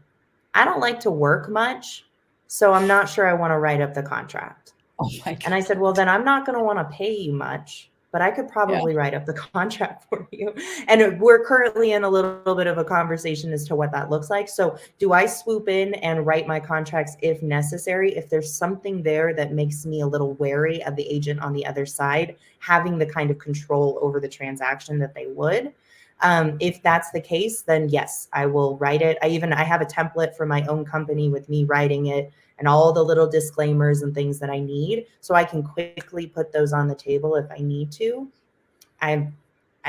I don't like to work much, so I'm not sure I want to write up the contract. Oh my God. And I said, well, then I'm not going to want to pay you much, but I could probably Yeah. write up the contract for you. And we're currently in a little bit of a conversation as to what that looks like. So do I swoop in and write my contracts if necessary? If there's something there that makes me a little wary of the agent on the other side, having the kind of control over the transaction that they would. If that's the case, then yes, I will write it. I have a template for my own company with me writing it and all the little disclaimers and things that I need, so I can quickly put those on the table if I need to. I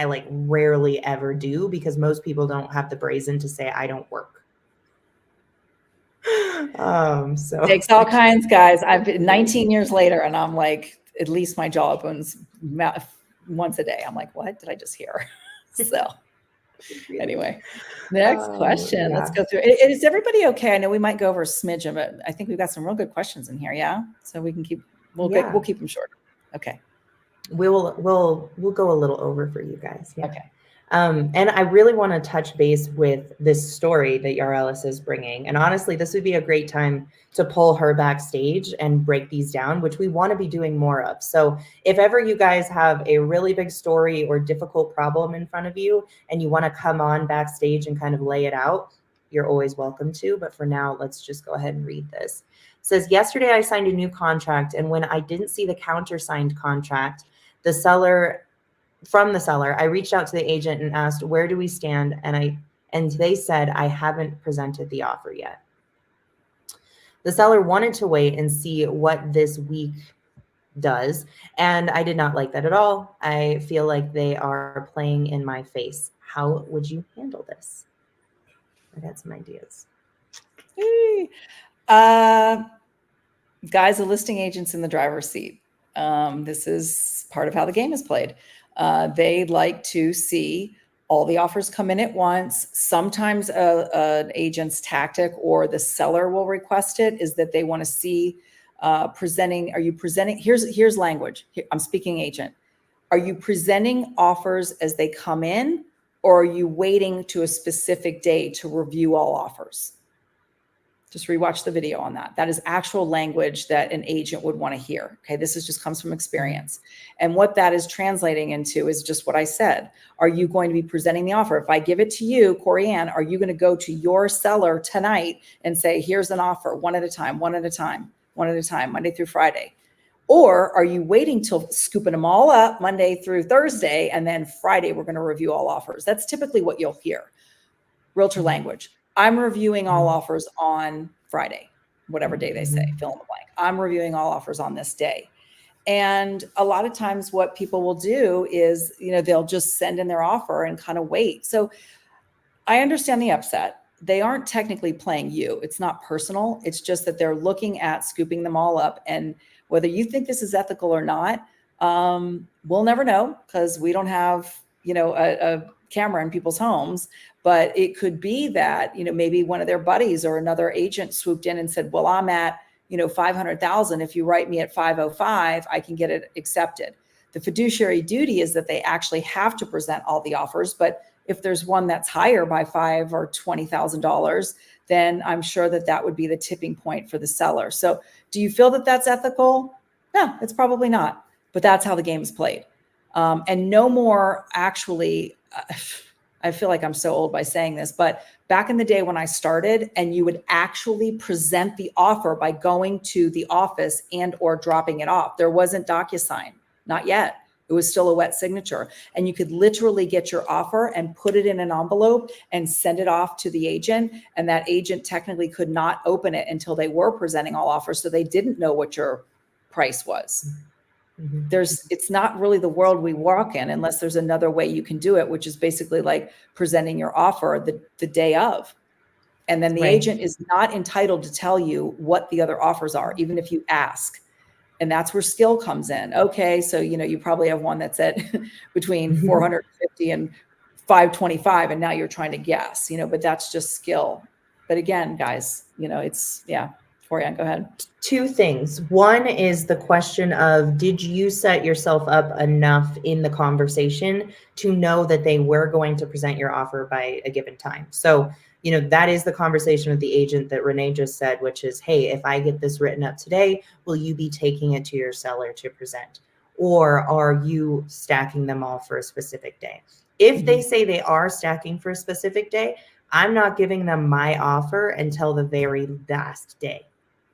like rarely ever do, because most people don't have the brazen to say I don't work. So Takes all kinds, guys. I've been 19 years later, and I'm like, at least my jaw opens once a day. I'm like, what did I just hear? So anyway, next question. Yeah. Let's go through it. Is everybody okay? I know we might go over a smidgen, but I think we've got some real good questions in here. Yeah. So we can we'll keep them short. Okay. We'll go a little over for you guys. Yeah. Okay. And I really want to touch base with this story that Yarlis is bringing. And honestly, this would be a great time to pull her backstage and break these down, which we want to be doing more of. So if ever you guys have a really big story or difficult problem in front of you and you want to come on backstage and kind of lay it out, you're always welcome to. But for now, let's just go ahead and read this. It says, yesterday I signed a new contract, and when I didn't see the countersigned contract, from the seller, I reached out to the agent and asked, where do we stand? And they said, I haven't presented the offer yet. The seller wanted to wait and see what this week does, and I did not like that at all. I feel like they are playing in my face. How would you handle this? I got some ideas. Hey. Guys, the listing agent's in the driver's seat. This is part of how the game is played. They like to see all the offers come in at once. Sometimes an agent's tactic, or the seller will request it, is that they want to see presenting. Are you presenting? Here's language. I'm speaking agent. Are you presenting offers as they come in, or are you waiting to a specific day to review all offers? Just rewatch the video on that. That is actual language that an agent would want to hear. Okay, this just comes from experience. And what that is translating into is just what I said. Are you going to be presenting the offer? If I give it to you, Corianne, are you going to go to your seller tonight and say, here's an offer, one at a time, Monday through Friday? Or are you waiting till scooping them all up Monday through Thursday, and then Friday we're going to review all offers? That's typically what you'll hear. Realtor language. I'm reviewing all offers on Friday, whatever day they say, fill in the blank. I'm reviewing all offers on this day. And a lot of times what people will do is, they'll just send in their offer and kind of wait. So I understand the upset. They aren't technically playing you. It's not personal. It's just that they're looking at scooping them all up. And whether you think this is ethical or not, we'll never know, because we don't have, a camera in people's homes. But it could be that, maybe one of their buddies or another agent swooped in and said, well, I'm at, 500,000. If you write me at 505, I can get it accepted. The fiduciary duty is that they actually have to present all the offers. But if there's one that's higher by $5,000 or $20,000, then I'm sure that would be the tipping point for the seller. So do you feel that that's ethical? No, it's probably not. But that's how the game is played. And no more actually, I feel like I'm so old by saying this, but back in the day when I started, and you would actually present the offer by going to the office and or dropping it off. There wasn't DocuSign, not yet. It was still a wet signature. And you could literally get your offer and put it in an envelope and send it off to the agent. And that agent technically could not open it until they were presenting all offers. So they didn't know what your price was. It's not really the world we walk in unless there's another way you can do it, which is basically like presenting your offer the day of. And then the agent is not entitled to tell you what the other offers are, even if you ask. And that's where skill comes in. Okay, so you probably have one that's at between 450 and 525, and now you're trying to guess, but that's just skill. But again, guys, it's Corianne, go ahead. Two things. One is the question of, did you set yourself up enough in the conversation to know that they were going to present your offer by a given time? So, that is the conversation with the agent that Renee just said, which is, hey, if I get this written up today, will you be taking it to your seller to present? Or are you stacking them all for a specific day? If they say they are stacking for a specific day, I'm not giving them my offer until the very last day.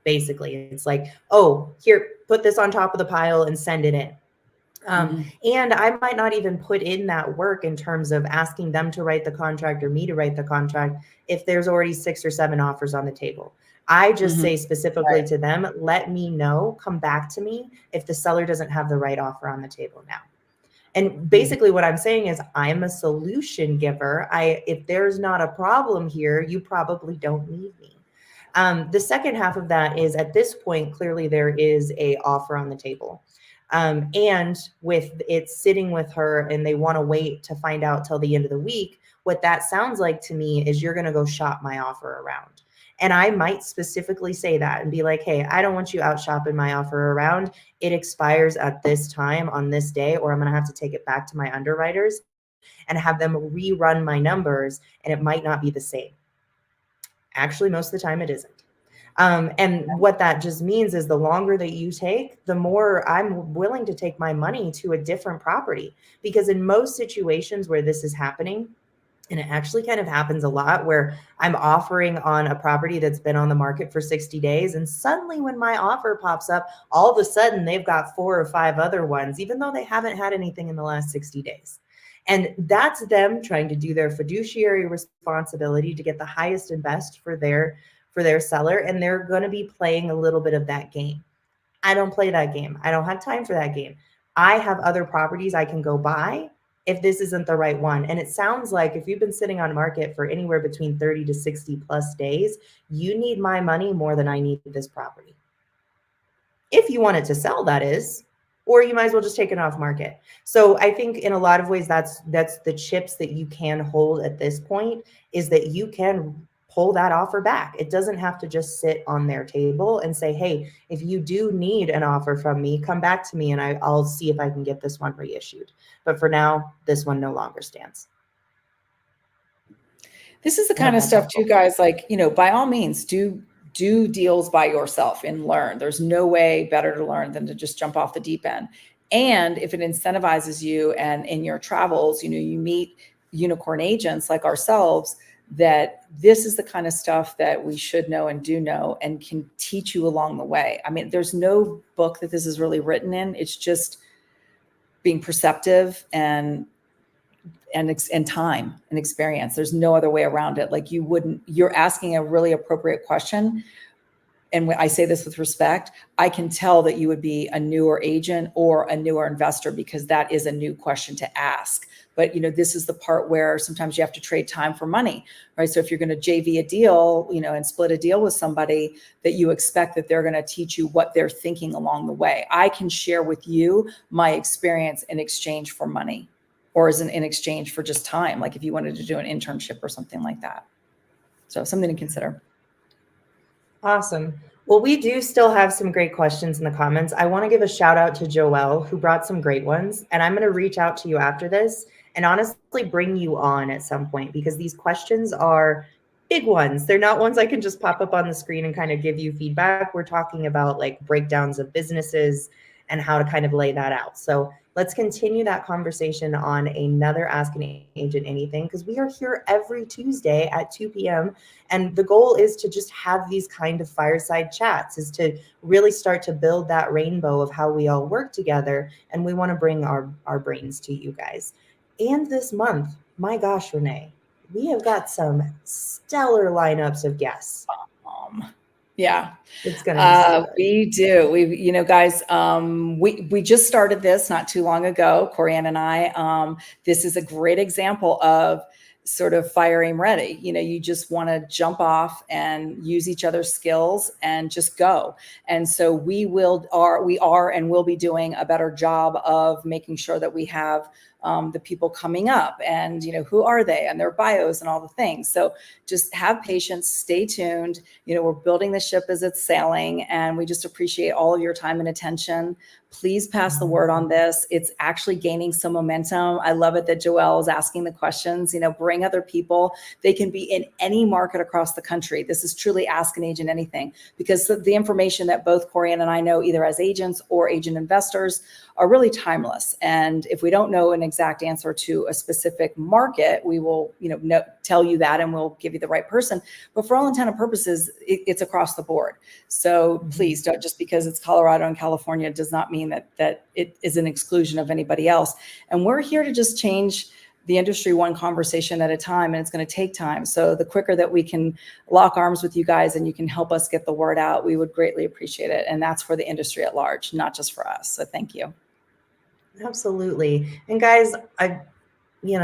Basically, it's like, oh, here, put this on top of the pile and send it in. And I might not even put in that work in terms of asking them to write the contract or me to write the contract if there's already 6 or 7 offers on the table. I just say specifically to them, let me know, come back to me if the seller doesn't have the right offer on the table now. And basically what I'm saying is, I'm a solution giver. If there's not a problem here, you probably don't need me. The second half of that is, at this point, clearly there is a offer on the table. And with it sitting with her and they want to wait to find out till the end of the week, what that sounds like to me is you're going to go shop my offer around. And I might specifically say that and be like, hey, I don't want you out shopping my offer around. It expires at this time on this day, or I'm going to have to take it back to my underwriters and have them rerun my numbers, and it might not be the same. Actually, most of the time it isn't. And what that just means is, the longer that you take, the more I'm willing to take my money to a different property. Because in most situations where this is happening, and it actually kind of happens a lot, where I'm offering on a property that's been on the market for 60 days. And suddenly when my offer pops up, all of a sudden they've got 4 or 5 other ones, even though they haven't had anything in the last 60 days. And that's them trying to do their fiduciary responsibility to get the highest and best for their seller. And they're going to be playing a little bit of that game. I don't play that game. I don't have time for that game. I have other properties I can go buy if this isn't the right one. And it sounds like if you've been sitting on market for anywhere between 30 to 60 plus days, you need my money more than I need this property. If you want it to sell, that is, or you might as well just take it off market. So I think in a lot of ways, that's the chips that you can hold at this point, is that you can pull that offer back. It doesn't have to just sit on their table and say, hey, if you do need an offer from me, come back to me and I'll see if I can get this one reissued. But for now, this one no longer stands. This is the kind of stuff too, guys, like, by all means, do deals by yourself and learn. There's no way better to learn than to just jump off the deep end. And if it incentivizes you, and in your travels, you meet unicorn agents like ourselves, that this is the kind of stuff that we should know and do know and can teach you along the way. I mean, there's no book that this is really written in. It's just being perceptive and time and experience. There's no other way around it. Like, you're asking a really appropriate question. And when I say this with respect, I can tell that you would be a newer agent or a newer investor, because that is a new question to ask. But, this is the part where sometimes you have to trade time for money, right? So if you're going to JV a deal, and split a deal with somebody, that you expect that they're going to teach you what they're thinking along the way. I can share with you my experience in exchange for money, or as in exchange for just time. Like if you wanted to do an internship or something like that. So something to consider. Awesome. Well, we do still have some great questions in the comments. I want to give a shout out to Joelle, who brought some great ones. And I'm going to reach out to you after this and honestly bring you on at some point, because these questions are big ones. They're not ones I can just pop up on the screen and kind of give you feedback. We're talking about like breakdowns of businesses and how to kind of lay that out. So let's continue that conversation on another Ask an Agent Anything, because we are here every Tuesday at 2 p.m. And the goal is to just have these kind of fireside chats, is to really start to build that rainbow of how we all work together. And we want to bring our brains to you guys. And this month, my gosh, Renee, we have got some stellar lineups of guests. Yeah, it's gonna be we do. We, guys, we just started this not too long ago, Corianne and I. This is a great example of sort of fire aim ready. You just want to jump off and use each other's skills and just go. And so we are and will be doing a better job of making sure that we have the people coming up, and who are they, and their bios and all the things. So just have patience, stay tuned. We're building the ship as it's sailing, and we just appreciate all of your time and attention. Please pass the word on this. It's actually gaining some momentum. I love it that Joelle is asking the questions. Bring other people. They can be in any market across the country. This is truly Ask an Agent Anything, because the information that both Corianne and I know, either as agents or agent investors, are really timeless. And if we don't know an exact answer to a specific market, we will, tell you that, and we'll give you the right person. But for all intent and purposes, it's across the board. So please don't, just because it's Colorado and California does not mean that it is an exclusion of anybody else. And we're here to just change the industry one conversation at a time, and it's going to take time. So the quicker that we can lock arms with you guys and you can help us get the word out, we would greatly appreciate it. And that's for the industry at large, not just for us. So thank you. Absolutely. And guys,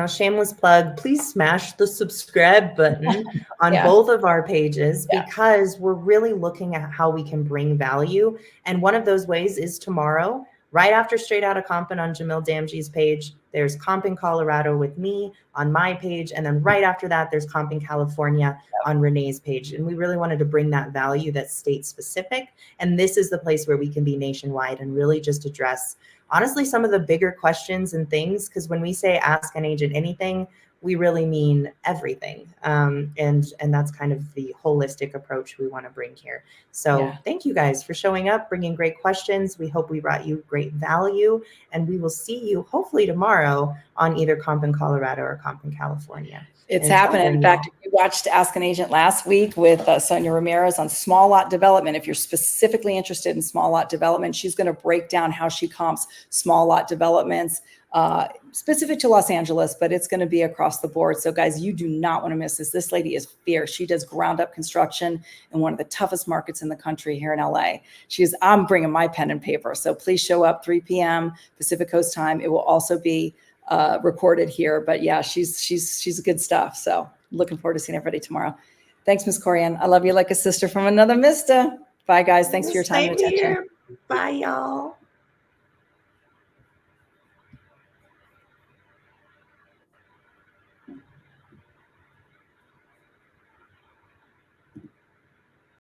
shameless plug, please smash the subscribe button on both of our pages, because we're really looking at how we can bring value. And one of those ways is tomorrow, right after Straight Outta Compin on Jamil Damji's page, there's Comp in Colorado with me on my page. And then right after that, there's Comp in California on Renee's page. And we really wanted to bring that value that's state specific. And this is the place where we can be nationwide and really just address, honestly, some of the bigger questions and things. Because when we say Ask an Agent Anything, we really mean everything. And that's kind of the holistic approach we want to bring here. So thank you guys for showing up, bringing great questions. We hope we brought you great value, and we will see you hopefully tomorrow on either Comp in Colorado or Comp in California. It's happening. In fact, we watched Ask an Agent last week with Sonia Ramirez on small lot development. If you're specifically interested in small lot development, she's going to break down how she comps small lot developments specific to Los Angeles, but it's going to be across the board. So guys, you do not want to miss this. This lady is fierce. She does ground up construction in one of the toughest markets in the country here in LA. I'm bringing my pen and paper. So please show up 3 p.m. Pacific Coast time. It will also be recorded here, but yeah, she's good stuff. So looking forward to seeing everybody tomorrow. Thanks, Miss Corianne. I love you like a sister from another Mista. Bye guys. Thanks for your time and attention. Bye y'all.